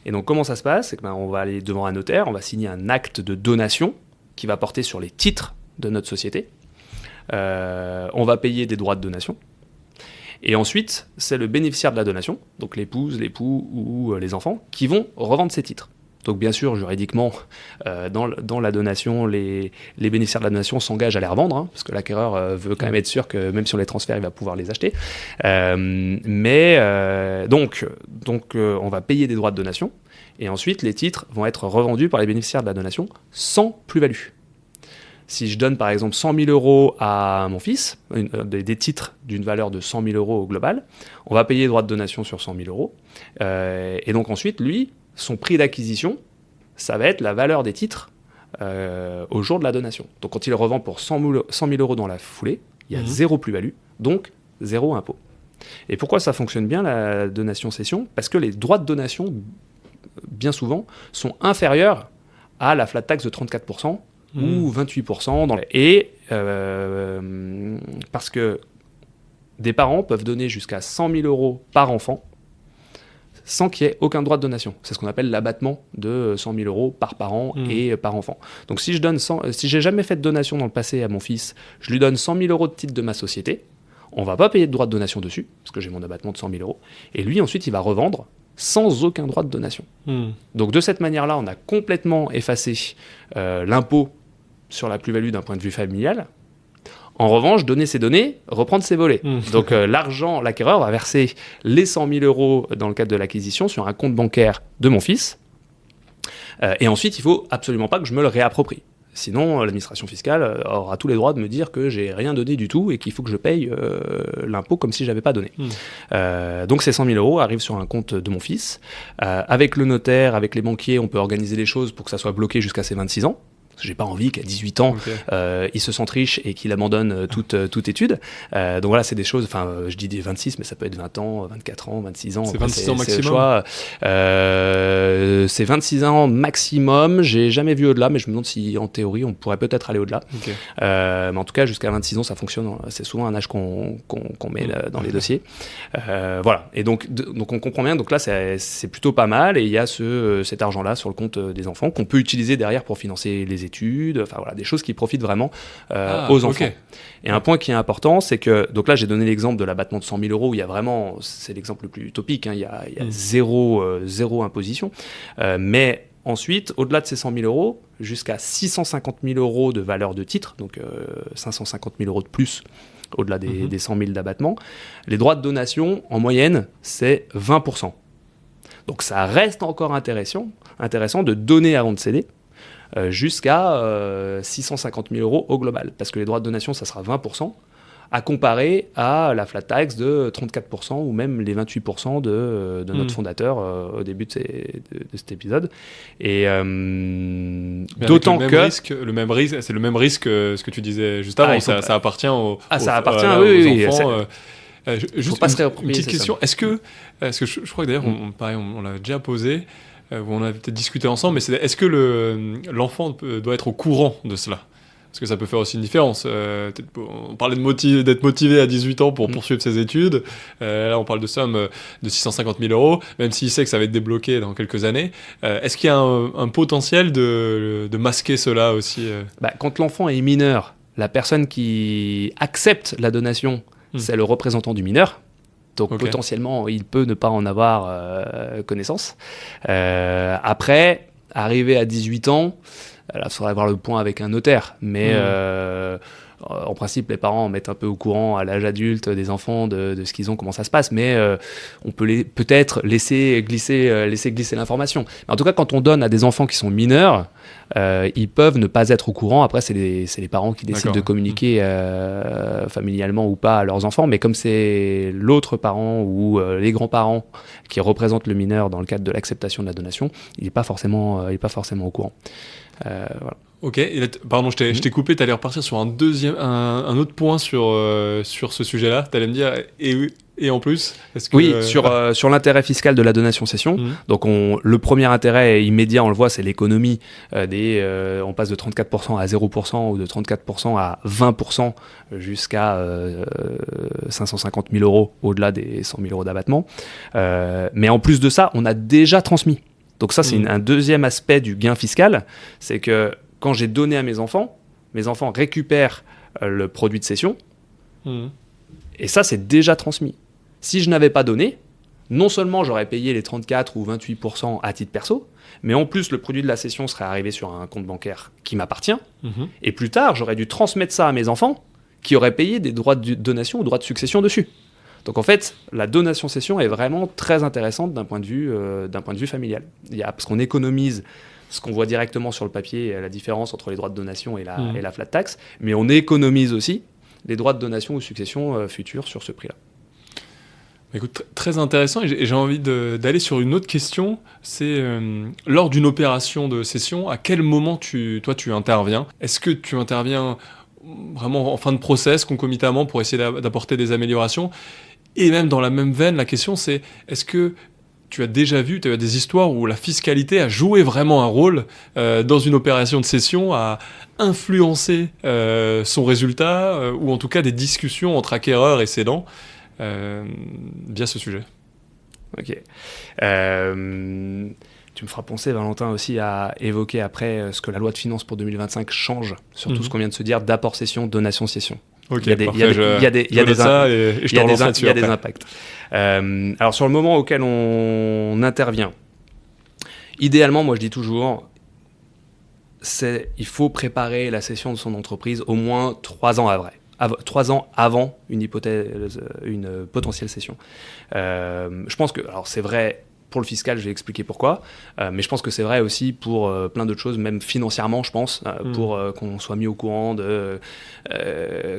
Et donc comment ça se passe? C'est que, on va aller devant un notaire, on va signer un acte de donation qui va porter sur les titres de notre société. On va payer des droits de donation. Et ensuite, c'est le bénéficiaire de la donation, donc l'épouse, l'époux ou les enfants, qui vont revendre ces titres. Donc bien sûr, juridiquement, dans la donation, les bénéficiaires de la donation s'engagent à les revendre, hein, parce que l'acquéreur veut quand même être sûr que même si on les transfère, il va pouvoir les acheter. Donc, on va payer des droits de donation, et ensuite, les titres vont être revendus par les bénéficiaires de la donation sans plus-value. Si je donne par exemple 100 000 euros à mon fils, des titres d'une valeur de 100 000 euros au global, on va payer les droits de donation sur 100 000 euros. Et donc ensuite, lui, son prix d'acquisition, ça va être la valeur des titres au jour de la donation. Donc quand il revend pour 100 000 euros dans la foulée, il y a zéro plus-value, donc zéro impôt. Et pourquoi ça fonctionne bien, la donation-cession? Parce que les droits de donation, bien souvent, sont inférieurs à la flat tax de 34%, ou 28%. Parce que des parents peuvent donner jusqu'à 100 000 euros par enfant sans qu'il y ait aucun droit de donation. C'est ce qu'on appelle l'abattement de 100 000 euros par parent et par enfant. Donc si j'ai jamais fait de donation dans le passé à mon fils, je lui donne 100 000 euros de titre de ma société, on ne va pas payer de droit de donation dessus, parce que j'ai mon abattement de 100 000 euros. Et lui, ensuite, il va revendre sans aucun droit de donation. Donc de cette manière-là, on a complètement effacé l'impôt sur la plus-value d'un point de vue familial. En revanche, donner ses données, reprendre ses volets. Donc l'acquéreur va verser les 100 000 euros dans le cadre de l'acquisition sur un compte bancaire de mon fils. Et ensuite, il ne faut absolument pas que je me le réapproprie. Sinon, l'administration fiscale aura tous les droits de me dire que j'ai rien donné du tout et qu'il faut que je paye l'impôt comme si je n'avais pas donné. Donc ces 100 000 euros arrivent sur un compte de mon fils. Avec le notaire, avec les banquiers, on peut organiser les choses pour que ça soit bloqué jusqu'à ses 26 ans. Parce que j'ai pas envie qu'à 18 ans, il se sente riche et qu'il abandonne toute étude. Donc voilà, c'est des choses, je dis des 26, mais ça peut être 20 ans, 24 ans, 26 ans. C'est 26 ans maximum. C'est le choix. C'est 26 ans maximum. J'ai jamais vu au-delà, mais je me demande si, en théorie, on pourrait peut-être aller au-delà. Mais en tout cas, jusqu'à 26 ans, ça fonctionne. C'est souvent un âge qu'on met dans les dossiers. Voilà. Et donc on comprend bien. Donc là, c'est plutôt pas mal. Et il y a cet argent-là sur le compte des enfants qu'on peut utiliser derrière pour financer les études, enfin voilà, des choses qui profitent vraiment aux enfants. Et un point qui est important, c'est que, donc là j'ai donné l'exemple de l'abattement de 100 000 euros, où il y a vraiment, c'est l'exemple le plus utopique, hein, il y a zéro imposition, mais ensuite, au-delà de ces 100 000 euros, jusqu'à 650 000 euros de valeur de titre, donc 550 000 euros de plus, au-delà des 100 000 d'abattement, les droits de donation, en moyenne, c'est 20%. Donc ça reste encore intéressant de donner avant de céder, jusqu'à 650 000 euros au global. Parce que les droits de donation, ça sera 20%, à comparer à la flat tax de 34% ou même les 28% de notre fondateur au début de cet épisode. Et d'autant que... c'est le même risque que ce que tu disais juste avant. Ça appartient aux enfants. Juste une petite question. Est-ce que je crois que d'ailleurs, on l'a déjà posé, on a peut-être discuté ensemble, mais est-ce que l'enfant doit être au courant de cela? Parce que ça peut faire aussi une différence. On parlait d'être motivé à 18 ans pour poursuivre ses études. Là, on parle de somme de 650 000 euros, même s'il sait que ça va être débloqué dans quelques années. Est-ce qu'il y a un potentiel de masquer cela aussi Quand l'enfant est mineur, la personne qui accepte la donation, c'est le représentant du mineur. Donc potentiellement, il peut ne pas en avoir connaissance. Après, arrivé à 18 ans, là, il faudrait avoir le point avec un notaire. Mais en principe, les parents mettent un peu au courant à l'âge adulte des enfants de ce qu'ils ont, comment ça se passe. Mais on peut peut-être laisser glisser l'information. Mais en tout cas, quand on donne à des enfants qui sont mineurs, ils peuvent ne pas être au courant. Après, c'est les parents qui décident de communiquer familialement ou pas à leurs enfants. Mais comme c'est l'autre parent ou les grands-parents qui représentent le mineur dans le cadre de l'acceptation de la donation, il n'est pas forcément au courant. Voilà. Ok, pardon, je t'ai coupé, t'allais repartir sur un autre point sur ce sujet-là. T'allais me dire, et en plus, est-ce que... Oui, sur l'intérêt fiscal de la donation-cession. Donc le premier intérêt immédiat, on le voit, c'est l'économie. On passe de 34% à 0% ou de 34% à 20% jusqu'à 550 000 euros au-delà des 100 000 euros d'abattement. Mais en plus de ça, on a déjà transmis. Donc ça, c'est un deuxième aspect du gain fiscal, c'est que quand j'ai donné à mes enfants récupèrent le produit de cession, et ça, c'est déjà transmis. Si je n'avais pas donné, non seulement j'aurais payé les 34 ou 28% à titre perso, mais en plus, le produit de la cession serait arrivé sur un compte bancaire qui m'appartient, et plus tard, j'aurais dû transmettre ça à mes enfants, qui auraient payé des droits de donation ou droits de succession dessus. Donc en fait, la donation-cession est vraiment très intéressante d'un point de vue familial. Parce qu'on économise ce qu'on voit directement sur le papier, la différence entre les droits de donation et la flat tax, mais on économise aussi les droits de donation ou succession futurs sur ce prix-là. Écoute, très intéressant, et j'ai envie d'aller sur une autre question. C'est lors d'une opération de cession, à quel moment tu interviens ? Est-ce que tu interviens vraiment en fin de process, concomitamment, pour essayer d'apporter des améliorations ? Et même dans la même veine, la question c'est, est-ce que tu as déjà vu, tu as des histoires où la fiscalité a joué vraiment un rôle dans une opération de cession, à influencer son résultat, ou en tout cas des discussions entre acquéreurs et cédants via ce sujet. Ok. Tu me feras penser, Valentin, aussi à évoquer après ce que la loi de finances pour 2025 change sur tout ce qu'on vient de se dire d'apport-cession, donation-cession. Okay, il y a des impacts. Alors sur le moment auquel on intervient, idéalement, moi je dis toujours, il faut préparer la cession de son entreprise au moins 3 ans avant une potentielle cession. Je pense que, alors c'est vrai. Pour le fiscal, je vais expliquer pourquoi, mais je pense que c'est vrai aussi pour plein d'autres choses, même financièrement, je pense, pour qu'on soit mis au courant de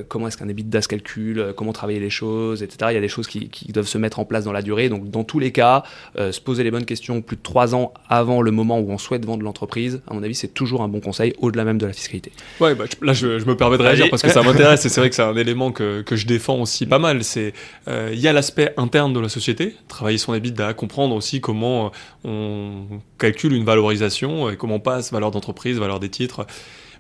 comment est-ce qu'un EBITDA se calcule, comment travailler les choses, etc. Il y a des choses qui doivent se mettre en place dans la durée. Donc, dans tous les cas, se poser les bonnes questions plus de 3 ans avant le moment où on souhaite vendre l'entreprise, à mon avis, c'est toujours un bon conseil, au-delà même de la fiscalité. Ouais, là, je me permets de réagir parce que ça m'intéresse, et c'est vrai que c'est un élément que je défends aussi pas mal. C'est il y a l'aspect interne de la société, travailler son EBITDA, comprendre aussi comment on calcule une valorisation et comment on passe valeur d'entreprise, valeur des titres.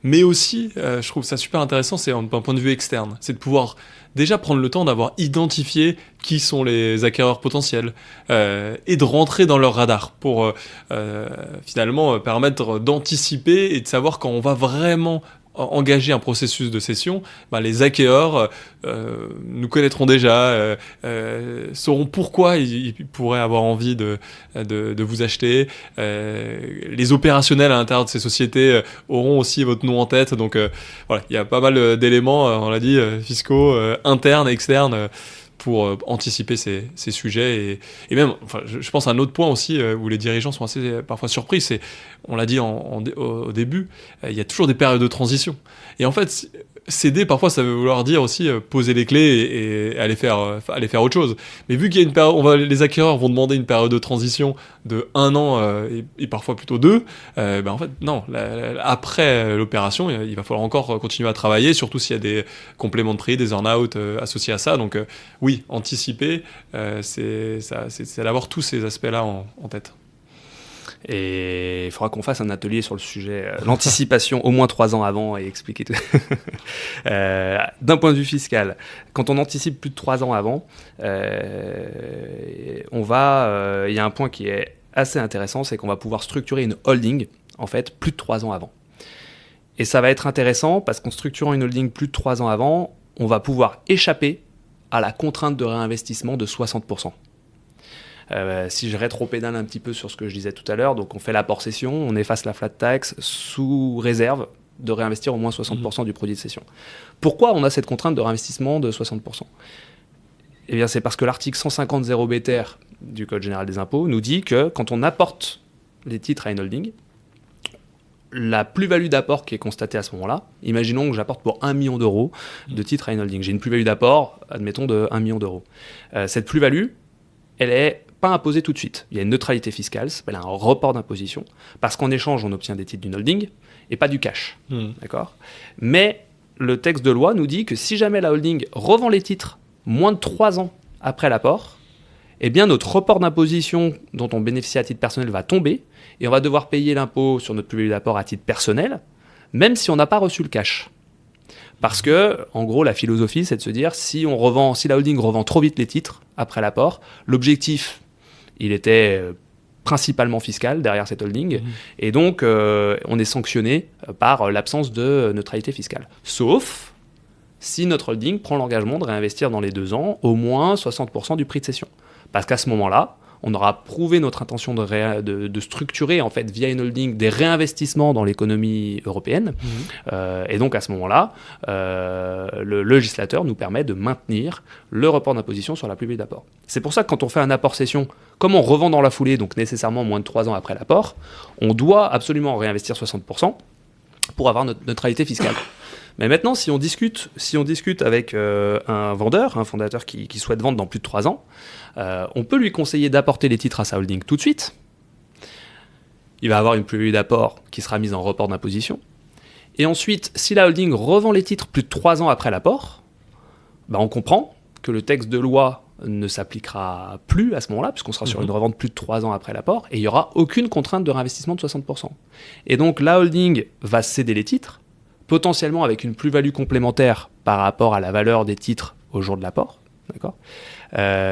Mais aussi, je trouve ça super intéressant, c'est d'un point de vue externe. C'est de pouvoir déjà prendre le temps d'avoir identifié qui sont les acquéreurs potentiels et de rentrer dans leur radar pour finalement permettre d'anticiper et de savoir quand on va vraiment engager un processus de cession, les acquéreurs nous connaîtront déjà, sauront pourquoi ils pourraient avoir envie de vous acheter. Les opérationnels à l'intérieur de ces sociétés auront aussi votre nom en tête. Donc voilà, il y a pas mal d'éléments, on l'a dit, fiscaux, internes et externes, pour anticiper ces sujets. Et même, je pense à un autre point aussi où les dirigeants sont assez parfois surpris, c'est, on l'a dit au début, il y a toujours des périodes de transition. Et en fait, céder, parfois, ça veut vouloir dire aussi poser les clés et aller faire autre chose. Mais vu qu'il y a une période, les acquéreurs vont demander une période de transition de 1 an et parfois plutôt 2, en fait, non. Après l'opération, il va falloir encore continuer à travailler, surtout s'il y a des compléments de prix, des earn-out associés à ça. Donc oui, anticiper, c'est d'avoir tous ces aspects-là en tête. Et il faudra qu'on fasse un atelier sur le sujet, l'anticipation au moins 3 ans avant et expliquer tout. D'un point de vue fiscal, quand on anticipe plus de 3 ans avant, il y a un point qui est assez intéressant, c'est qu'on va pouvoir structurer une holding, en fait, plus de 3 ans avant. Et ça va être intéressant parce qu'en structurant une holding plus de 3 ans avant, on va pouvoir échapper à la contrainte de réinvestissement de 60%. Si je rétro-pédale un petit peu sur ce que je disais tout à l'heure, donc on fait l'apport cession, on efface la flat tax sous réserve de réinvestir au moins 60% du produit de cession. Pourquoi on a cette contrainte de réinvestissement de 60% ? Eh bien, c'est parce que l'article 150.0 BTR du Code général des impôts nous dit que quand on apporte les titres à une holding, la plus-value d'apport qui est constatée à ce moment-là, imaginons que j'apporte pour 1 million d'euros de titres à une holding. J'ai une plus-value d'apport, admettons, de 1 million d'euros. Cette plus-value, elle est pas imposée tout de suite. Il y a une neutralité fiscale, ça s'appelle un report d'imposition, parce qu'en échange, on obtient des titres d'une holding, et pas du cash. D'accord ? Mais le texte de loi nous dit que si jamais la holding revend les titres moins de 3 ans après l'apport, eh bien notre report d'imposition dont on bénéficie à titre personnel va tomber et on va devoir payer l'impôt sur notre plus-value d'apport à titre personnel, même si on n'a pas reçu le cash. Parce que, en gros, la philosophie, c'est de se dire, si la holding revend trop vite les titres après l'apport, l'objectif, il était principalement fiscal derrière cette holding, et donc on est sanctionné par l'absence de neutralité fiscale. Sauf si notre holding prend l'engagement de réinvestir dans les 2 ans au moins 60% du prix de cession. Parce qu'à ce moment-là, on aura prouvé notre intention de structurer, en fait, via une holding, des réinvestissements dans l'économie européenne. Et donc, à ce moment-là, le législateur nous permet de maintenir le report d'imposition sur la plus-value d'apport. C'est pour ça que quand on fait un apport cession, comme on revend dans la foulée, donc nécessairement moins de 3 ans après l'apport, on doit absolument réinvestir 60% pour avoir notre neutralité fiscale. Mais maintenant, si on discute avec un vendeur, un fondateur qui souhaite vendre dans plus de 3 ans, on peut lui conseiller d'apporter les titres à sa holding tout de suite. Il va avoir une plus-value d'apport qui sera mise en report d'imposition. Et ensuite, si la holding revend les titres plus de 3 ans après l'apport, on comprend que le texte de loi ne s'appliquera plus à ce moment-là, puisqu'on sera sur une revente plus de 3 ans après l'apport, et il n'y aura aucune contrainte de réinvestissement de 60%. Et donc, la holding va céder les titres, potentiellement avec une plus-value complémentaire par rapport à la valeur des titres au jour de l'apport. D'accord ?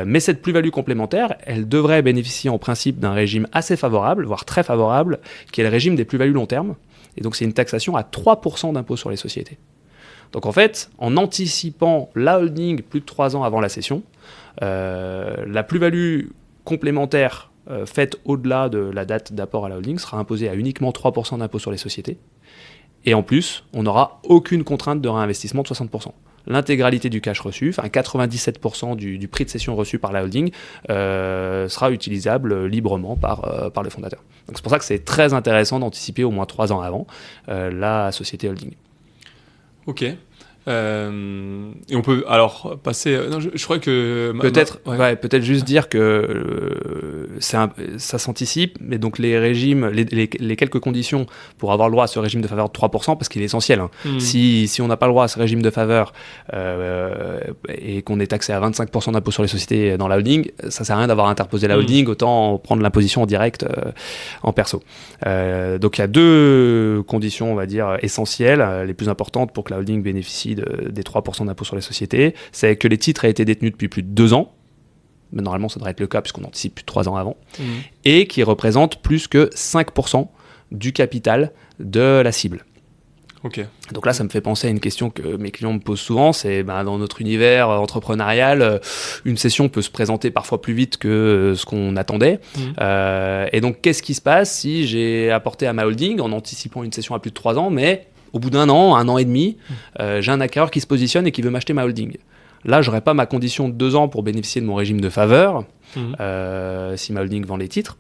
Mais cette plus-value complémentaire, elle devrait bénéficier en principe d'un régime assez favorable, voire très favorable, qui est le régime des plus-values long terme. Et donc c'est une taxation à 3% d'impôt sur les sociétés. Donc en fait, en anticipant la holding plus de 3 ans avant la cession, la plus-value complémentaire faite au-delà de la date d'apport à la holding sera imposée à uniquement 3% d'impôt sur les sociétés. Et en plus, on n'aura aucune contrainte de réinvestissement de 60%. L'intégralité du cash reçu, enfin 97% du prix de cession reçu par la holding, sera utilisable librement par le fondateur. Donc c'est pour ça que c'est très intéressant d'anticiper au moins 3 ans avant la société holding. Ok. Et on peut alors passer. Non, je crois que peut-être juste dire que ça s'anticipe, mais donc les régimes, les quelques conditions pour avoir le droit à ce régime de faveur de 3%, parce qu'il est essentiel. Hein. Si on n'a pas le droit à ce régime de faveur et qu'on est taxé à 25% d'impôt sur les sociétés dans la holding, ça sert à rien d'avoir interposé la holding, autant prendre l'imposition en direct en perso. Donc il y a 2 conditions, on va dire, essentielles, les plus importantes pour que la holding bénéficie des 3% d'impôt sur les sociétés, c'est que les titres aient été détenus depuis plus de 2 ans, mais normalement ça devrait être le cas puisqu'on anticipe plus de 3 ans avant, et qui représentent plus que 5% du capital de la cible. Okay. Donc là, ça me fait penser à une question que mes clients me posent souvent, c'est dans notre univers entrepreneurial, une cession peut se présenter parfois plus vite que ce qu'on attendait. Et donc, qu'est-ce qui se passe si j'ai apporté à ma holding en anticipant une cession à plus de 3 ans, mais au bout d'1 an, 1 an et demi, j'ai un acquéreur qui se positionne et qui veut m'acheter ma holding. Là, je n'aurai pas ma condition de 2 ans pour bénéficier de mon régime de faveur, si ma holding vend les titres.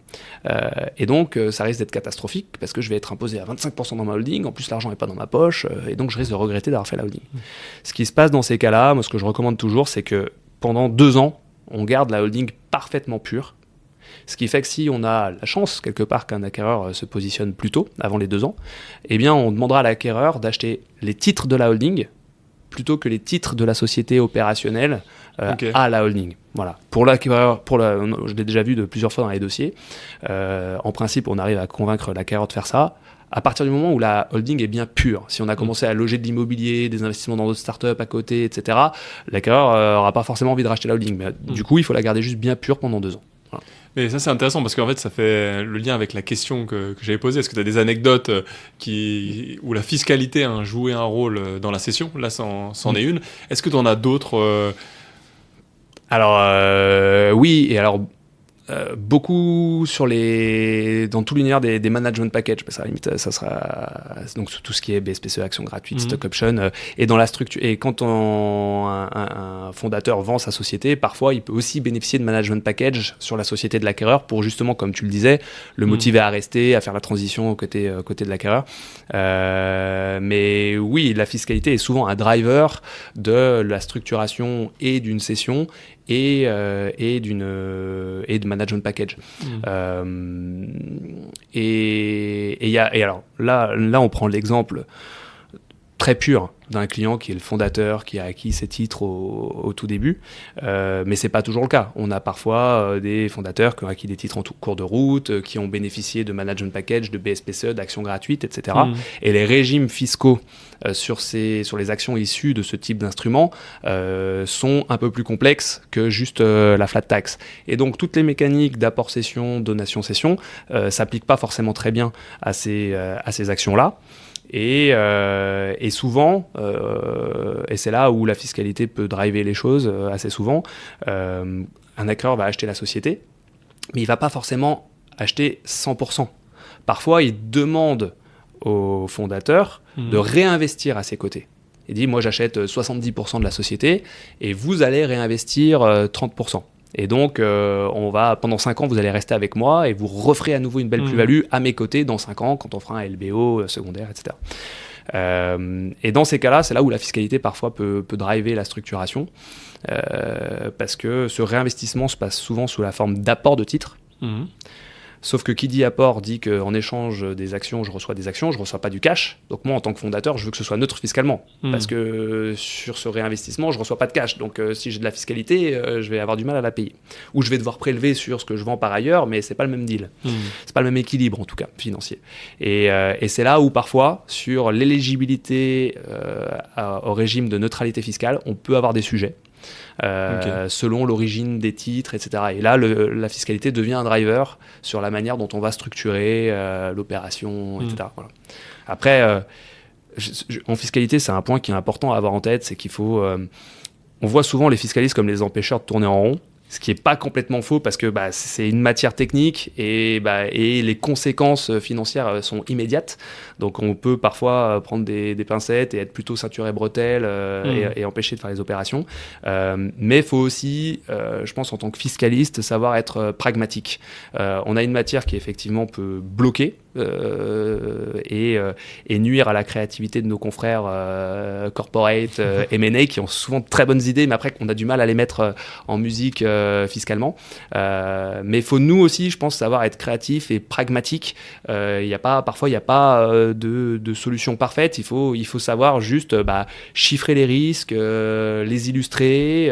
Et donc, ça risque d'être catastrophique parce que je vais être imposé à 25% dans ma holding. En plus, l'argent n'est pas dans ma poche. Et donc, je risque de regretter d'avoir fait la holding. Ce qui se passe dans ces cas-là, moi, ce que je recommande toujours, c'est que pendant 2 ans, on garde la holding parfaitement pure. Ce qui fait que si on a la chance, quelque part, qu'un acquéreur se positionne plus tôt, avant les 2 ans, eh bien, on demandera à l'acquéreur d'acheter les titres de la holding plutôt que les titres de la société opérationnelle à la holding. Voilà. Pour l'acquéreur, je l'ai déjà vu de plusieurs fois dans les dossiers, en principe, on arrive à convaincre l'acquéreur de faire ça. À partir du moment où la holding est bien pure, si on a commencé à loger de l'immobilier, des investissements dans d'autres startups à côté, etc., l'acquéreur n'aura pas forcément envie de racheter la holding. Mais du coup, il faut la garder juste bien pure pendant 2 ans. Voilà. Mais ça, c'est intéressant parce qu'en fait, ça fait le lien avec la question que j'avais posée. Est-ce que tu as des anecdotes où la fiscalité a joué un rôle dans la cession ? Là, c'en est une. Est-ce que tu en as d'autres Alors, oui. Et alors, beaucoup dans tout l'univers des management packages, parce que à la limite, ça sera donc tout ce qui est BSPCE, actions gratuites, stock option, et dans la structure. Et quand un fondateur vend sa société, parfois il peut aussi bénéficier de management package sur la société de l'acquéreur pour justement, comme tu le disais, le motiver à rester, à faire la transition aux côtés de l'acquéreur. Mais oui, la fiscalité est souvent un driver de la structuration et d'une cession et de management management package. Et alors là, on prend l'exemple très pur d'un client qui est le fondateur, qui a acquis ses titres au tout début, mais c'est pas toujours le cas. On a parfois des fondateurs qui ont acquis des titres en cours de route, qui ont bénéficié de management package, de BSPCE, d'actions gratuites, etc. Et les régimes fiscaux sur les actions issues de ce type d'instruments sont un peu plus complexes que juste la flat tax. Et donc toutes les mécaniques d'apport-cession, donation-cession s'appliquent pas forcément très bien à ces actions-là. Et souvent, et c'est là où la fiscalité peut driver les choses assez souvent, un acquéreur va acheter la société, mais il ne va pas forcément acheter 100%. Parfois, il demande au fondateur de réinvestir à ses côtés. Il dit, moi j'achète 70% de la société et vous allez réinvestir 30%. Et donc, pendant 5 ans, vous allez rester avec moi et vous referez à nouveau une belle plus-value à mes côtés dans 5 ans quand on fera un LBO secondaire, etc. Et dans ces cas-là, c'est là où la fiscalité parfois peut driver la structuration parce que ce réinvestissement se passe souvent sous la forme d'apport de titres. Sauf que qui dit apport dit qu'en échange des actions, je reçois des actions, je ne reçois pas du cash. Donc moi, en tant que fondateur, je veux que ce soit neutre fiscalement. Parce que sur ce réinvestissement, je ne reçois pas de cash. Donc si j'ai de la fiscalité, je vais avoir du mal à la payer. Ou je vais devoir prélever sur ce que je vends par ailleurs, mais ce n'est pas le même deal. Ce n'est pas le même équilibre, en tout cas, financier. Et c'est là où parfois, sur l'éligibilité au régime de neutralité fiscale, on peut avoir des sujets. Selon l'origine des titres, etc. Et là, la fiscalité devient un driver sur la manière dont on va structurer l'opération, etc. Voilà. Après, en fiscalité, c'est un point qui est important à avoir en tête, c'est qu'il faut... on voit souvent les fiscalistes comme les empêcheurs de tourner en rond, ce qui n'est pas complètement faux parce que c'est une matière technique et les conséquences financières sont immédiates. Donc on peut parfois prendre des pincettes et être plutôt ceinture et bretelles et empêcher de faire les opérations. Mais il faut aussi, je pense en tant que fiscaliste, savoir être pragmatique. On a une matière qui effectivement peut bloquer et nuire à la créativité de nos confrères corporate, M&A qui ont souvent de très bonnes idées mais après on a du mal à les mettre en musique fiscalement. Mais il faut nous aussi, je pense, savoir être créatif et pragmatique. Parfois, il n'y a pas de solution parfaite. Il faut savoir juste chiffrer les risques, les illustrer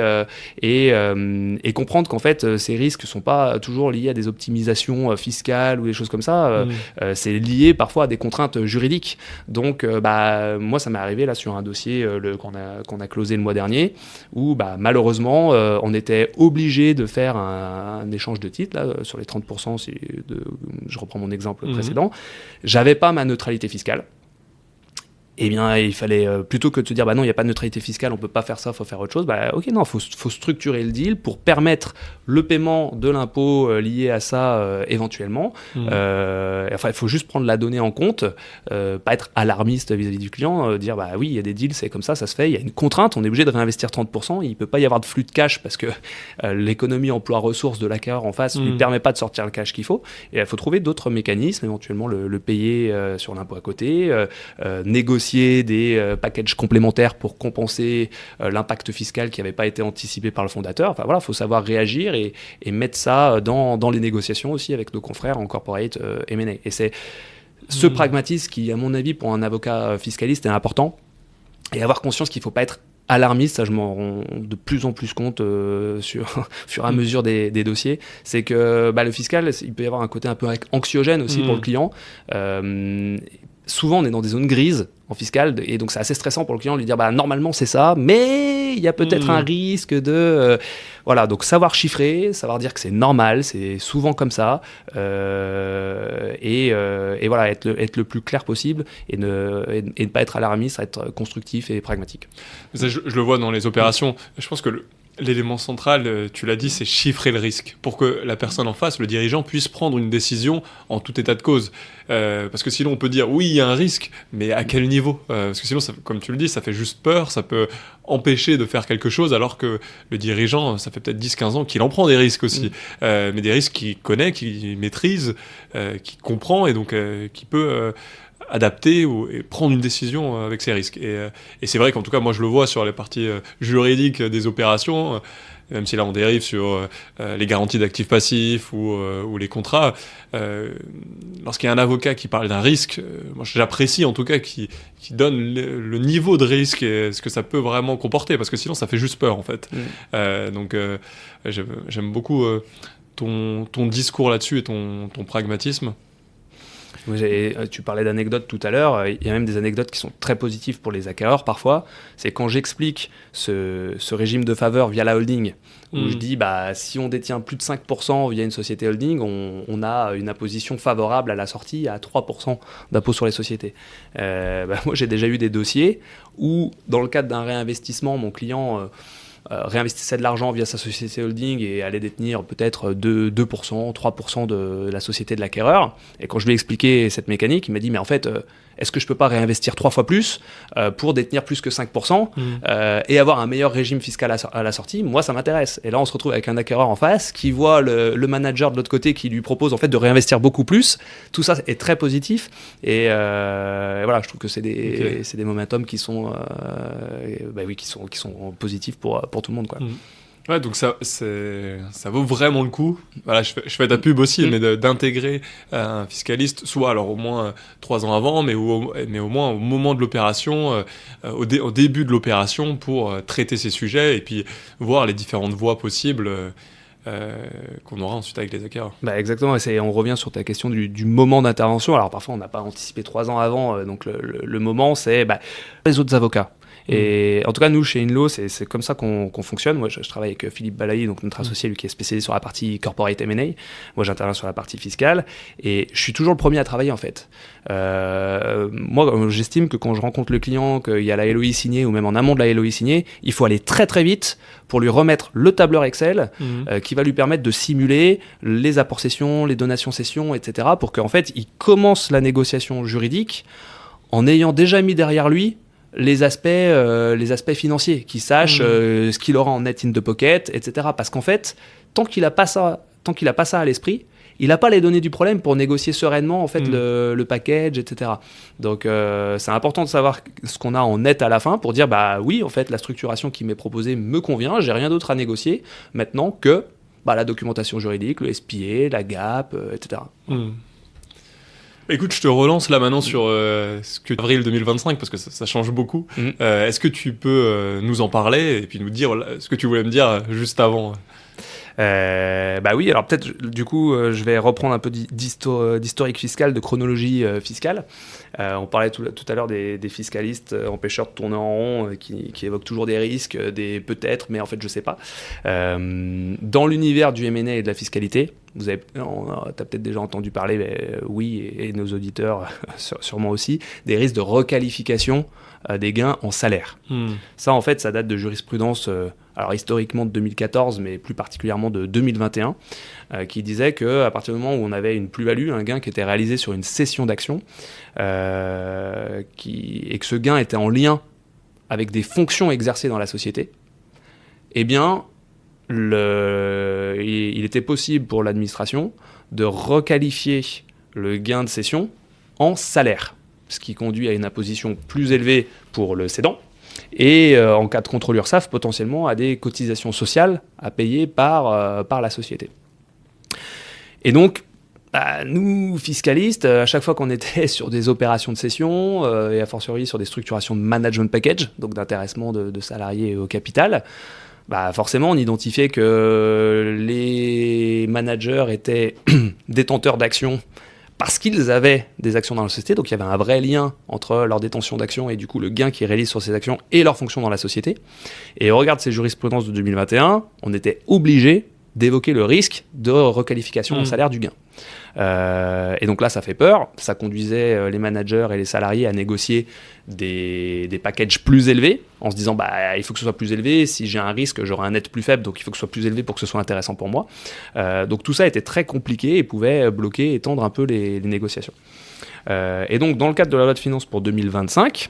et comprendre qu'en fait, ces risques ne sont pas toujours liés à des optimisations fiscales ou des choses comme ça. C'est lié parfois à des contraintes juridiques. Donc, moi, ça m'est arrivé là sur un dossier qu'on a closé le mois dernier où malheureusement, on était obligé de faire un échange de titres là, sur les 30%, je reprends mon exemple précédent. J'avais pas ma neutralité fiscale. Eh bien, il fallait, plutôt que de se dire, non, il n'y a pas de neutralité fiscale, on ne peut pas faire ça, il faut faire autre chose, ok, non, il faut structurer le deal pour permettre le paiement de l'impôt lié à ça éventuellement. Il faut juste prendre la donnée en compte, pas être alarmiste vis-à-vis du client, dire, oui, il y a des deals, c'est comme ça se fait, il y a une contrainte, on est obligé de réinvestir 30%, il ne peut pas y avoir de flux de cash parce que l'économie emploi-ressources de l'acquéreur en face ne lui permet pas de sortir le cash qu'il faut. Et il faut trouver d'autres mécanismes, éventuellement le payer sur l'impôt à côté, négocier des packages complémentaires pour compenser l'impact fiscal qui n'avait pas été anticipé par le fondateur. Enfin voilà, il faut savoir réagir et mettre ça dans les négociations aussi avec nos confrères en corporate M&A. Et c'est ce pragmatisme qui, à mon avis, pour un avocat fiscaliste est important et avoir conscience qu'il ne faut pas être alarmiste, ça je m'en rends de plus en plus compte fur et à mesure des dossiers, c'est que le fiscal, il peut y avoir un côté un peu anxiogène aussi pour le client. Souvent, on est dans des zones grises en fiscal, et donc c'est assez stressant pour le client de lui dire normalement c'est ça, mais il y a peut-être un risque de... voilà, donc savoir chiffrer, savoir dire que c'est normal, c'est souvent comme ça, et voilà, être le plus clair possible et ne pas être alarmiste, être constructif et pragmatique. Ça, je le vois dans les opérations. Je pense que l'élément central, tu l'as dit, c'est chiffrer le risque pour que la personne en face, le dirigeant, puisse prendre une décision en tout état de cause. Parce que sinon, on peut dire, oui, il y a un risque, mais à quel niveau ? Parce que sinon, comme tu le dis, ça fait juste peur, ça peut empêcher de faire quelque chose, alors que le dirigeant, ça fait peut-être 10-15 ans qu'il en prend des risques aussi. Mais des risques qu'il connaît, qu'il maîtrise, qu'il comprend, et donc qui peut... adapter et prendre une décision avec ces risques. Et c'est vrai qu'en tout cas, moi, je le vois sur les parties juridiques des opérations. même si là on dérive sur les garanties d'actifs passifs ou les contrats, lorsqu'il y a un avocat qui parle d'un risque, moi j'apprécie en tout cas qui donne le niveau de risque et ce que ça peut vraiment comporter, parce que sinon ça fait juste peur en fait. Donc j'aime beaucoup ton discours là-dessus et ton pragmatisme. Tu parlais d'anecdotes tout à l'heure, il y a même des anecdotes qui sont très positives pour les acquéreurs parfois. C'est quand j'explique ce régime de faveur via la holding, où je dis si on détient plus de 5% via une société holding, on a une imposition favorable à la sortie à 3% d'impôt sur les sociétés. Moi j'ai déjà eu des dossiers où dans le cadre d'un réinvestissement, mon client réinvestissait de l'argent via sa société holding et allait détenir peut-être 2%, 3% de la société de l'acquéreur. Et quand je lui ai expliqué cette mécanique, il m'a dit mais en fait, est-ce que je peux pas réinvestir 3 fois plus pour détenir plus que 5% et avoir un meilleur régime fiscal à la sortie? Moi, ça m'intéresse. Et là, on se retrouve avec un acquéreur en face qui voit le manager de l'autre côté qui lui propose en fait de réinvestir beaucoup plus. Tout ça est très positif. Et voilà, je trouve que c'est des momentum qui sont, qui sont positifs pour tout le monde, quoi. Ouais, donc ça vaut vraiment le coup. Voilà, je fais ta pub aussi, mais d'intégrer un fiscaliste, soit alors au moins 3 ans avant, mais au moins au moment de l'opération, au début de l'opération, pour traiter ces sujets et puis voir les différentes voies possibles qu'on aura ensuite avec les acquéreurs. Exactement, on revient sur ta question du moment d'intervention. Alors parfois on n'a pas anticipé 3 ans avant, donc le moment c'est les autres avocats. Et en tout cas, nous, chez Inlo, c'est comme ça qu'on fonctionne. Moi, je travaille avec Philippe Balayi, donc notre associé, lui, qui est spécialisé sur la partie corporate M&A. Moi, j'interviens sur la partie fiscale. Et je suis toujours le premier à travailler, en fait. Moi, j'estime que quand je rencontre le client, qu'il y a la LOI signée, ou même en amont de la LOI signée, il faut aller très, très vite pour lui remettre le tableur Excel qui va lui permettre de simuler les apports cessions, les donations cessions, etc. pour qu'en fait, il commence la négociation juridique en ayant déjà mis derrière lui les aspects financiers, qu'il sache ce qu'il aura en net in the pocket, etc. Parce qu'en fait, tant qu'il a pas ça à l'esprit, il n'a pas les données du problème pour négocier sereinement en fait le package, etc. Donc c'est important de savoir ce qu'on a en net à la fin pour dire oui, en fait la structuration qui m'est proposée me convient, j'ai rien d'autre à négocier maintenant que la documentation juridique, le SPA, la GAP, etc. Écoute, je te relance là maintenant sur ce que avril 2025, parce que ça change beaucoup. Est-ce que tu peux nous en parler et puis nous dire ce que tu voulais me dire juste avant? Oui, alors peut-être du coup je vais reprendre un peu d'historique fiscal, de chronologie fiscale. On parlait tout à l'heure des fiscalistes empêcheurs de tourner en rond qui évoquent toujours des risques, des peut-être, mais en fait je sais pas. Dans l'univers du M&A et de la fiscalité, t'as peut-être déjà entendu parler, oui, et nos auditeurs sûrement aussi, des risques de requalification des gains en salaire. Ça en fait ça date de jurisprudence alors historiquement de 2014, mais plus particulièrement de 2021, qui disait qu'à partir du moment où on avait une plus-value, un gain qui était réalisé sur une cession d'actions, et que ce gain était en lien avec des fonctions exercées dans la société, eh bien, il était possible pour l'administration de requalifier le gain de cession en salaire, ce qui conduit à une imposition plus élevée pour le cédant, et en cas de contrôle URSSAF, potentiellement à des cotisations sociales à payer par la société. Et donc, nous, fiscalistes, à chaque fois qu'on était sur des opérations de cession, et a fortiori sur des structurations de management package, donc d'intéressement de salariés au capital, forcément on identifiait que les managers étaient détenteurs d'actions parce qu'ils avaient des actions dans la société, donc il y avait un vrai lien entre leur détention d'actions et du coup le gain qu'ils réalisent sur ces actions et leur fonction dans la société. Et au regard de ces jurisprudences de 2021, on était obligé d'évoquer le risque de requalification en salaire du gain. Et donc là, ça fait peur. Ça conduisait les managers et les salariés à négocier des packages plus élevés en se disant il faut que ce soit plus élevé. Si j'ai un risque, j'aurai un net plus faible, donc il faut que ce soit plus élevé pour que ce soit intéressant pour moi. Donc tout ça était très compliqué et pouvait bloquer et tendre un peu les négociations. Et donc dans le cadre de la loi de finances pour 2025,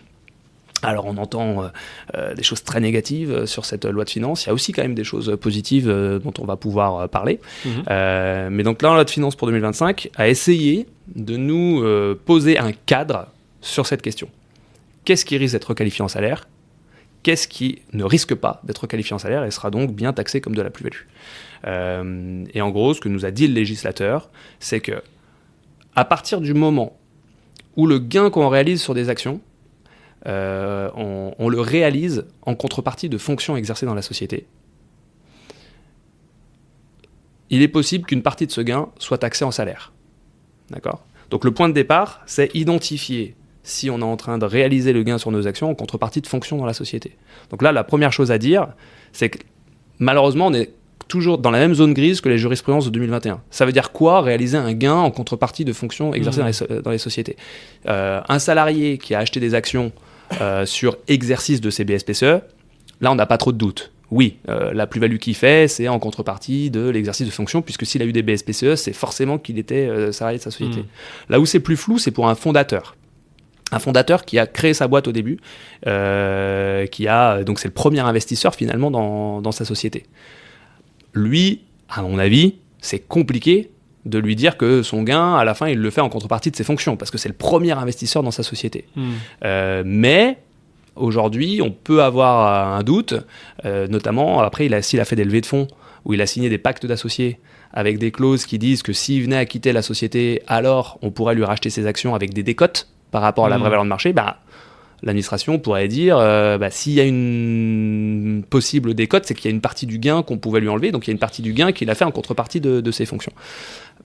alors on entend des choses très négatives sur cette loi de finances. Il y a aussi quand même des choses positives dont on va pouvoir parler. Mais donc là, la loi de finances pour 2025 a essayé de nous poser un cadre sur cette question. Qu'est-ce qui risque d'être requalifié en salaire ? qu'est-ce qui ne risque pas d'être qualifié en salaire et sera donc bien taxé comme de la plus-value. Et en gros, ce que nous a dit le législateur, c'est que à partir du moment où le gain qu'on réalise sur des actions, on le réalise en contrepartie de fonctions exercées dans la société, il est possible qu'une partie de ce gain soit taxée en salaire. D'accord ? Donc le point de départ, c'est identifier si on est en train de réaliser le gain sur nos actions en contrepartie de fonctions dans la société. Donc là, la première chose à dire, c'est que malheureusement, on est toujours dans la même zone grise que les jurisprudences de 2021. Ça veut dire quoi, réaliser un gain en contrepartie de fonctions exercées dans les sociétés ? Un salarié qui a acheté des actions sur exercice de ses BSPCE, là, on n'a pas trop de doute. Oui, la plus-value qu'il fait, c'est en contrepartie de l'exercice de fonction, puisque s'il a eu des BSPCE, c'est forcément qu'il était salarié de sa société. Là où c'est plus flou, c'est pour un fondateur. Un fondateur qui a créé sa boîte au début, donc c'est le premier investisseur finalement dans sa société. Lui, à mon avis, c'est compliqué de lui dire que son gain, à la fin, il le fait en contrepartie de ses fonctions, parce que c'est le premier investisseur dans sa société. Mais aujourd'hui, on peut avoir un doute, notamment après, s'il a fait des levées de fonds, où il a signé des pactes d'associés avec des clauses qui disent que s'il venait à quitter la société, alors on pourrait lui racheter ses actions avec des décotes par rapport à la vraie valeur de marché. L'administration pourrait dire, s'il y a une possible décote, c'est qu'il y a une partie du gain qu'on pouvait lui enlever, donc il y a une partie du gain qu'il a fait en contrepartie de ses fonctions.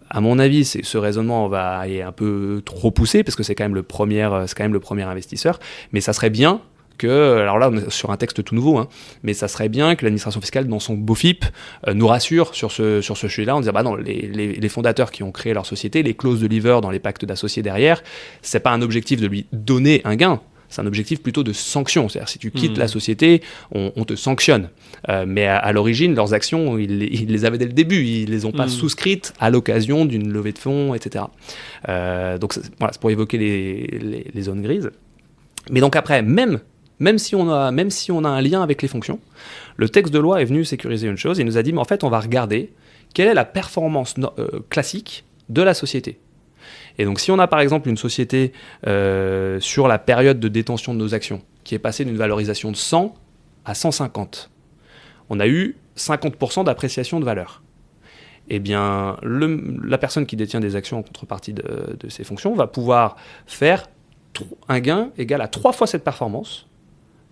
À mon avis, ce raisonnement est un peu trop poussé, parce que c'est quand même le premier investisseur, mais ça serait bien que, alors là on est sur un texte tout nouveau, mais ça serait bien que l'administration fiscale dans son BOFIP nous rassure sur ce sujet-là, en disant non, les fondateurs qui ont créé leur société, les clauses de leaver dans les pactes d'associés derrière, c'est pas un objectif de lui donner un gain, c'est un objectif plutôt de sanction. C'est-à-dire si tu quittes la société, on te sanctionne. Mais à l'origine, leurs actions, ils les avaient dès le début. Ils les ont pas souscrites à l'occasion d'une levée de fonds, etc. Donc c'est pour évoquer les zones grises. Mais donc après, même si on a un lien avec les fonctions, le texte de loi est venu sécuriser une chose. Il nous a dit, mais en fait, on va regarder quelle est la performance classique de la société. Et donc, si on a par exemple une société sur la période de détention de nos actions, qui est passée d'une valorisation de 100 à 150, on a eu 50% d'appréciation de valeur. Eh bien, la personne qui détient des actions en contrepartie de ses fonctions va pouvoir faire un gain égal à 3 fois cette performance,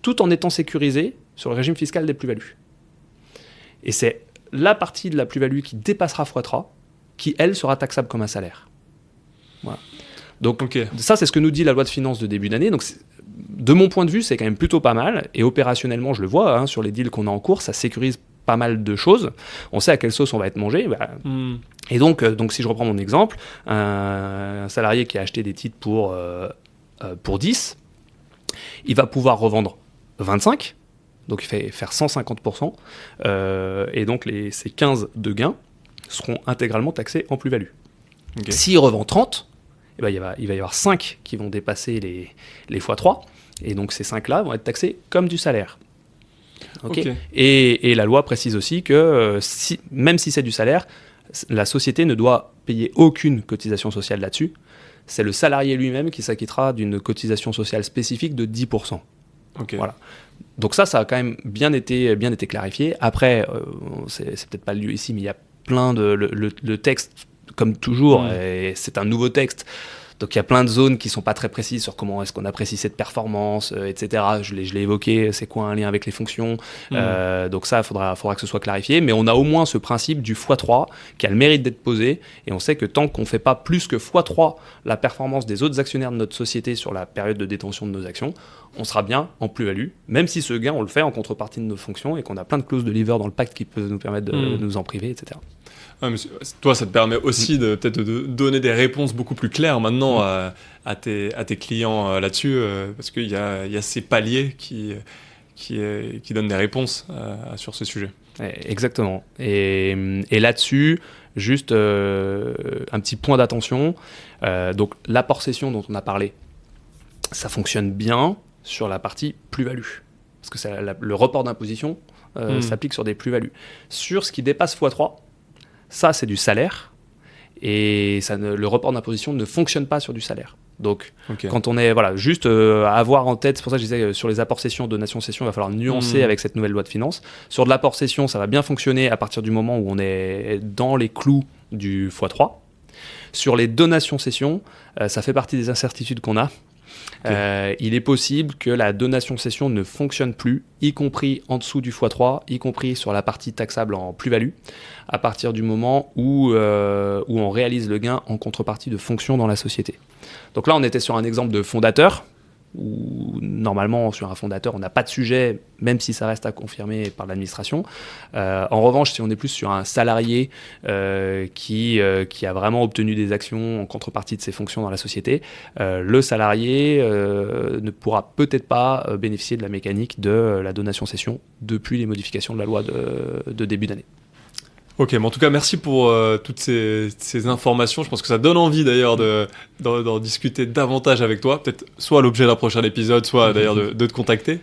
tout en étant sécurisé sur le régime fiscal des plus-values. Et c'est la partie de la plus-value qui dépassera x3 qui, elle, sera taxable comme un salaire. Voilà. Donc ça, c'est ce que nous dit la loi de finances de début d'année. Donc de mon point de vue, c'est quand même plutôt pas mal. Et opérationnellement, je le vois, sur les deals qu'on a en cours, ça sécurise pas mal de choses. On sait à quelle sauce on va être mangé. Et donc si je reprends mon exemple, un salarié qui a acheté des titres pour 10, il va pouvoir revendre 25, donc il fait faire 150%, et donc ces 15 de gains seront intégralement taxés en plus-value. S'il revend 30, il va y avoir 5 qui vont dépasser les x3, et donc ces 5-là vont être taxés comme du salaire. Et la loi précise aussi que même si c'est du salaire, la société ne doit payer aucune cotisation sociale là-dessus. C'est le salarié lui-même qui s'acquittera d'une cotisation sociale spécifique de 10%. Voilà. Donc ça a quand même bien été clarifié. Après, c'est peut-être pas le lieu ici, mais il y a plein de... Le texte, comme toujours, et c'est un nouveau texte. Donc il y a plein de zones qui ne sont pas très précises sur comment est-ce qu'on apprécie cette performance, etc. Je l'ai évoqué, c'est quoi un lien avec les fonctions. Donc ça, il faudra que ce soit clarifié. Mais on a au moins ce principe du x3 qui a le mérite d'être posé. Et on sait que tant qu'on ne fait pas plus que x3 la performance des autres actionnaires de notre société sur la période de détention de nos actions, on sera bien en plus-value, même si ce gain, on le fait en contrepartie de nos fonctions et qu'on a plein de clauses de leaver dans le pacte qui peuvent nous permettre de nous en priver, etc. Ouais, mais toi, ça te permet aussi peut-être de donner des réponses beaucoup plus claires maintenant à tes clients là-dessus, parce qu'il y a ces paliers qui donnent des réponses sur ce sujet. Exactement. Et là-dessus, juste un petit point d'attention. Donc l'apport-cession dont on a parlé, ça fonctionne bien sur la partie plus-value. Parce que le report d'imposition s'applique sur des plus-values. Sur ce qui dépasse x3, ça, c'est du salaire, et le report d'imposition ne fonctionne pas sur du salaire. Donc, quand on est juste à avoir en tête, c'est pour ça que je disais sur les apports cession, donation cession, il va falloir nuancer avec cette nouvelle loi de finances. Sur de l'apport cession, ça va bien fonctionner à partir du moment où on est dans les clous du x3. Sur les donations cession, ça fait partie des incertitudes qu'on a. Il est possible que la donation cession ne fonctionne plus, y compris en dessous du x3, y compris sur la partie taxable en plus-value, à partir du moment où on réalise le gain en contrepartie de fonctions dans la société. Donc là, on était sur un exemple de fondateur, où normalement, sur un fondateur, on n'a pas de sujet, même si ça reste à confirmer par l'administration. En revanche, si on est plus sur un salarié qui a vraiment obtenu des actions en contrepartie de ses fonctions dans la société, le salarié ne pourra peut-être pas bénéficier de la mécanique de la donation-cession depuis les modifications de la loi de début d'année. Ok, mais en tout cas, merci pour toutes ces informations. Je pense que ça donne envie d'ailleurs d'en discuter davantage avec toi. Peut-être soit l'objet d'un prochain épisode, soit d'ailleurs de te contacter.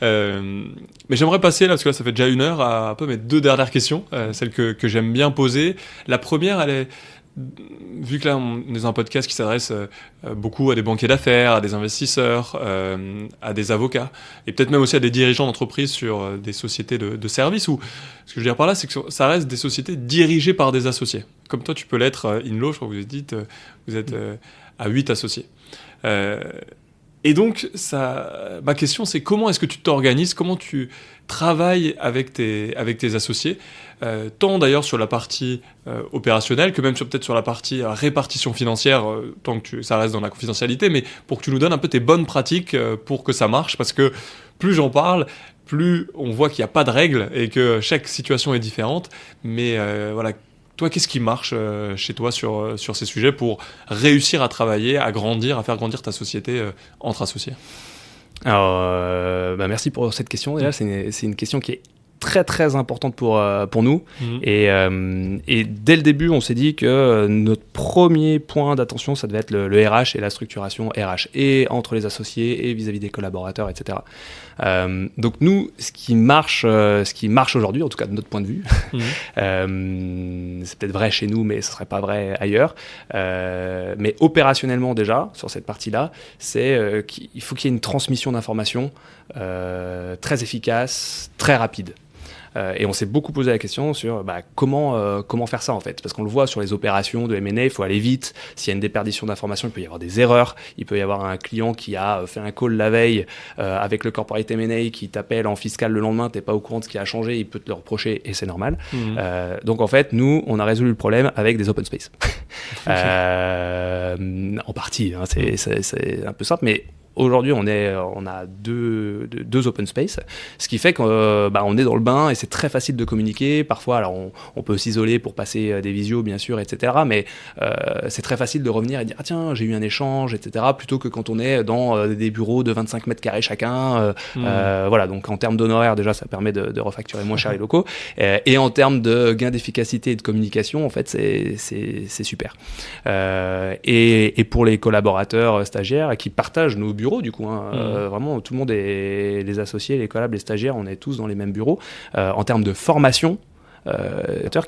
Mais j'aimerais passer, là, parce que là, ça fait déjà 1 heure, à un peu mes 2 dernières questions, celles que j'aime bien poser. La première, elle est... Vu que là, on est dans un podcast qui s'adresse beaucoup à des banquiers d'affaires, à des investisseurs, à des avocats, et peut-être même aussi à des dirigeants d'entreprise sur des sociétés de services, où ce que je veux dire par là, c'est que ça reste des sociétés dirigées par des associés. Comme toi, tu peux l'être, Inlo, je crois que vous êtes à 8 associés. Et donc, ma question, c'est comment est-ce que tu t'organises, comment tu travailles avec tes associés, tant d'ailleurs sur la partie opérationnelle que même peut-être sur la partie répartition financière, tant que ça reste dans la confidentialité, mais pour que tu nous donnes un peu tes bonnes pratiques pour que ça marche, parce que plus j'en parle, plus on voit qu'il n'y a pas de règles et que chaque situation est différente, mais voilà. Toi, qu'est-ce qui marche chez toi sur ces sujets pour réussir à travailler, à grandir, à faire grandir ta société entre associés ? Alors, merci pour cette question. Déjà, c'est une question qui est très très importante pour nous. Et dès le début, on s'est dit que notre premier point d'attention, ça devait être le RH et la structuration RH, et entre les associés et vis-à-vis des collaborateurs, etc. Donc nous, ce qui marche aujourd'hui, en tout cas de notre point de vue, c'est peut-être vrai chez nous, mais ce ne serait pas vrai ailleurs. Mais opérationnellement déjà, sur cette partie-là, c'est qu'il faut qu'il y ait une transmission d'informations très efficace, très rapide. Et on s'est beaucoup posé la question sur comment faire ça en fait, parce qu'on le voit sur les opérations de M&A, il faut aller vite. S'il y a une déperdition d'informations, il peut y avoir des erreurs, il peut y avoir un client qui a fait un call la veille avec le corporate M&A qui t'appelle en fiscal le lendemain, t'es pas au courant de ce qui a changé, il peut te le reprocher et c'est normal. Donc en fait, nous, on a résolu le problème avec des open space. En partie, hein, c'est un peu simple, mais aujourd'hui, on a deux open space, ce qui fait qu'on est dans le bain et c'est très facile de communiquer. Parfois, alors on peut s'isoler pour passer des visios, bien sûr, etc. Mais c'est très facile de revenir et dire « Ah tiens, j'ai eu un échange, etc. » plutôt que quand on est dans des bureaux de 25 mètres carrés chacun. Voilà, donc en termes d'honoraires, déjà, ça permet de refacturer moins cher les locaux. Et en termes de gain d'efficacité et de communication, en fait, c'est super. Et pour les collaborateurs stagiaires qui partagent nos bureaux, du coup, vraiment tout le monde est les associés, les collabs, les stagiaires, on est tous dans les mêmes bureaux. En termes de formation,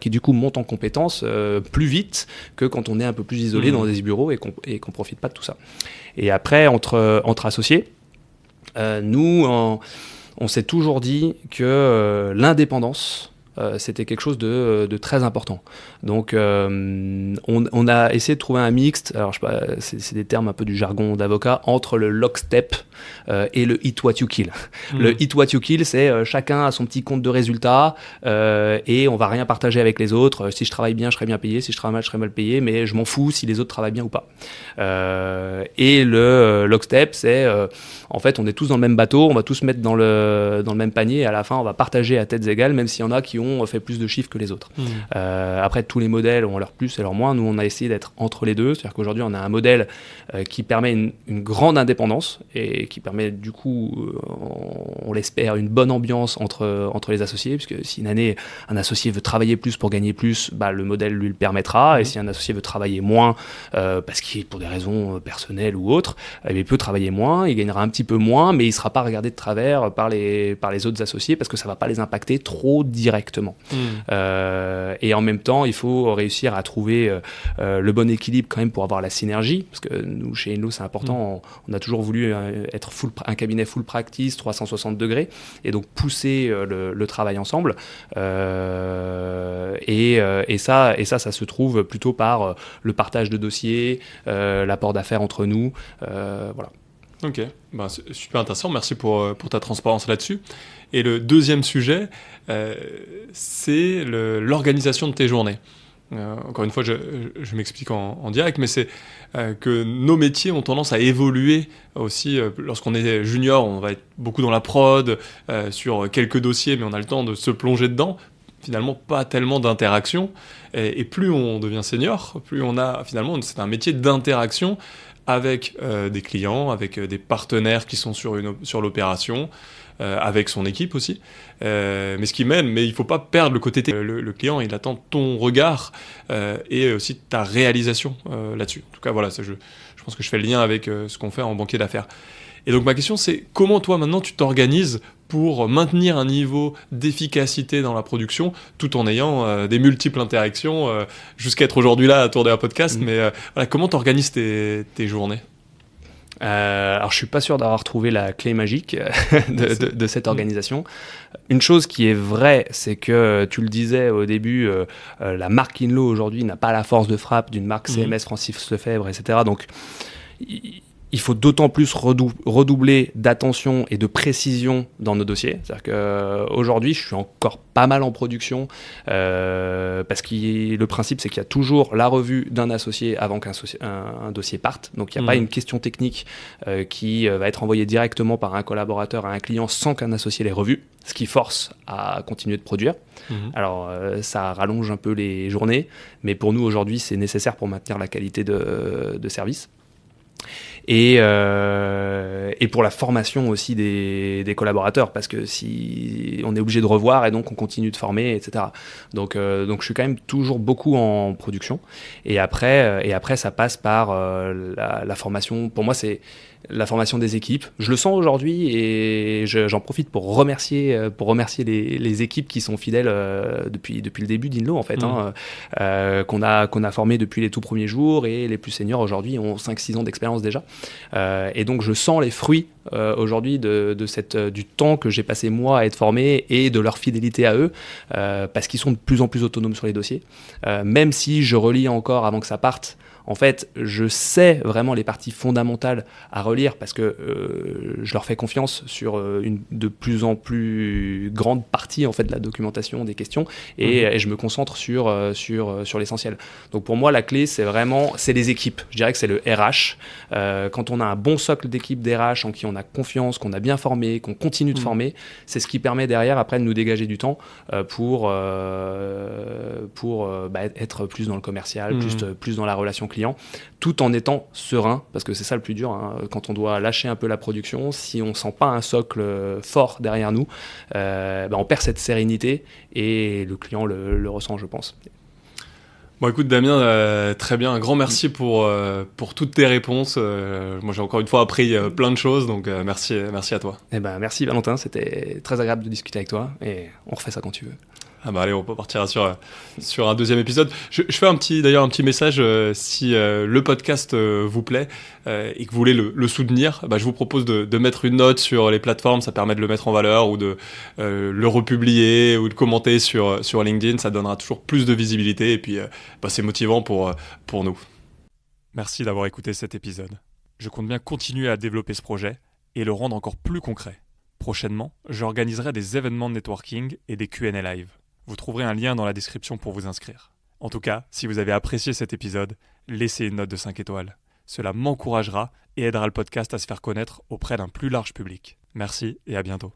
qui du coup montent en compétences plus vite que quand on est un peu plus isolé dans des bureaux et qu'on profite pas de tout ça. Et après, entre associés, nous, on s'est toujours dit que l'indépendance, c'était quelque chose de très important. Donc, on a essayé de trouver un mixte, alors je sais pas, c'est des termes un peu du jargon d'avocat, entre le lockstep et le eat what you kill. Le eat what you kill, c'est chacun a son petit compte de résultats et on va rien partager avec les autres. Si je travaille bien, je serai bien payé. Si je travaille mal, je serai mal payé, mais je m'en fous si les autres travaillent bien ou pas. Et le lockstep, c'est en fait, on est tous dans le même bateau, on va tous se mettre dans le même panier et à la fin, on va partager à têtes égales, même s'il y en a qui ont fait plus de chiffres que les autres. Après, tous les modèles ont leurs plus et leurs moins. Nous, on a essayé d'être entre les deux. C'est-à-dire qu'aujourd'hui, on a un modèle qui permet une grande indépendance et qui permet du coup, on l'espère, une bonne ambiance entre les associés, puisque si une année, un associé veut travailler plus pour gagner plus, le modèle lui le permettra. Et si un associé veut travailler moins, parce qu'il pour des raisons personnelles ou autres, il peut travailler moins, il gagnera un petit peu moins, mais il ne sera pas regardé de travers par les autres associés parce que ça ne va pas les impacter trop directement. correctement. Et en même temps, il faut réussir à trouver le bon équilibre quand même pour avoir la synergie, parce que nous, chez Inlo, c'est important, on a toujours voulu être un cabinet full practice, 360 degrés, et donc pousser le travail ensemble. Et ça se trouve plutôt par le partage de dossiers, l'apport d'affaires entre nous, voilà. Ok, c'est super intéressant, merci pour ta transparence là-dessus. Et le deuxième sujet, c'est l'organisation de tes journées. Encore une fois, je m'explique en direct, mais c'est que nos métiers ont tendance à évoluer aussi. Lorsqu'on est junior, on va être beaucoup dans la prod, sur quelques dossiers, mais on a le temps de se plonger dedans. Finalement, pas tellement d'interaction. Et plus on devient senior, plus on a, finalement, c'est un métier d'interaction avec des clients, avec des partenaires qui sont sur l'opération, avec son équipe aussi. Mais il faut pas perdre le côté le client, il attend ton regard et aussi ta réalisation là-dessus. En tout cas, voilà, je pense que je fais le lien avec ce qu'on fait en banquier d'affaires. Et donc ma question, c'est comment toi maintenant tu t'organises pour maintenir un niveau d'efficacité dans la production tout en ayant des multiples interactions jusqu'à être aujourd'hui là à tourner un podcast. Mais voilà, comment tu organises tes journées? Alors je suis pas sûr d'avoir trouvé la clé magique de cette organisation. Une chose qui est vraie, c'est que tu le disais au début, la marque Inlo aujourd'hui n'a pas la force de frappe d'une marque CMS Francis Lefebvre, etc. Donc il faut d'autant plus redoubler d'attention et de précision dans nos dossiers. C'est-à-dire qu'aujourd'hui, je suis encore pas mal en production parce que le principe, c'est qu'il y a toujours la revue d'un associé avant qu'un dossier parte. Donc, il n'y a pas une question technique qui va être envoyée directement par un collaborateur à un client sans qu'un associé l'ait revue, ce qui force à continuer de produire. Alors, ça rallonge un peu les journées, mais pour nous, aujourd'hui, c'est nécessaire pour maintenir la qualité de service. Et pour la formation aussi des collaborateurs, parce que si on est obligé de revoir et donc on continue de former, etc. Donc je suis quand même toujours beaucoup en production. Et après ça passe par la formation. Pour moi, c'est la formation des équipes. Je le sens aujourd'hui et j'en profite pour remercier les équipes qui sont fidèles depuis le début d'Inlo, en fait, qu'on a formé depuis les tout premiers jours, et les plus seniors aujourd'hui ont 5-6 ans d'expérience déjà. Et donc je sens les fruits aujourd'hui du temps que j'ai passé moi à être formé et de leur fidélité à eux, parce qu'ils sont de plus en plus autonomes sur les dossiers. Même si je relis encore avant que ça parte, en fait, je sais vraiment les parties fondamentales à relire parce que je leur fais confiance sur une de plus en plus grande partie en fait de la documentation des questions, et je me concentre sur l'essentiel. Donc pour moi, la clé, c'est les équipes. Je dirais que c'est le RH. Quand on a un bon socle d'équipe d'RH en qui on a confiance, qu'on a bien formé, qu'on continue de former, c'est ce qui permet derrière après de nous dégager du temps pour être plus dans le commercial, plus dans la relation client, tout en étant serein, parce que c'est ça le plus dur, quand on doit lâcher un peu la production. Si on sent pas un socle fort derrière nous, on perd cette sérénité, et le client le ressent, je pense. Bon, écoute Damien, très bien, un grand merci pour toutes tes réponses. Moi j'ai encore une fois appris plein de choses, donc merci à toi. Merci Valentin, c'était très agréable de discuter avec toi, et on refait ça quand tu veux. Allez, on peut partir sur un deuxième épisode. Je fais un petit message, si le podcast vous plaît et que vous voulez le soutenir, je vous propose de mettre une note sur les plateformes, ça permet de le mettre en valeur, ou de le republier, ou de commenter sur LinkedIn, ça donnera toujours plus de visibilité, et puis c'est motivant pour nous. Merci d'avoir écouté cet épisode. Je compte bien continuer à développer ce projet et le rendre encore plus concret. Prochainement, j'organiserai des événements de networking et des Q&A live. Vous trouverez un lien dans la description pour vous inscrire. En tout cas, si vous avez apprécié cet épisode, laissez une note de 5 étoiles. Cela m'encouragera et aidera le podcast à se faire connaître auprès d'un plus large public. Merci et à bientôt.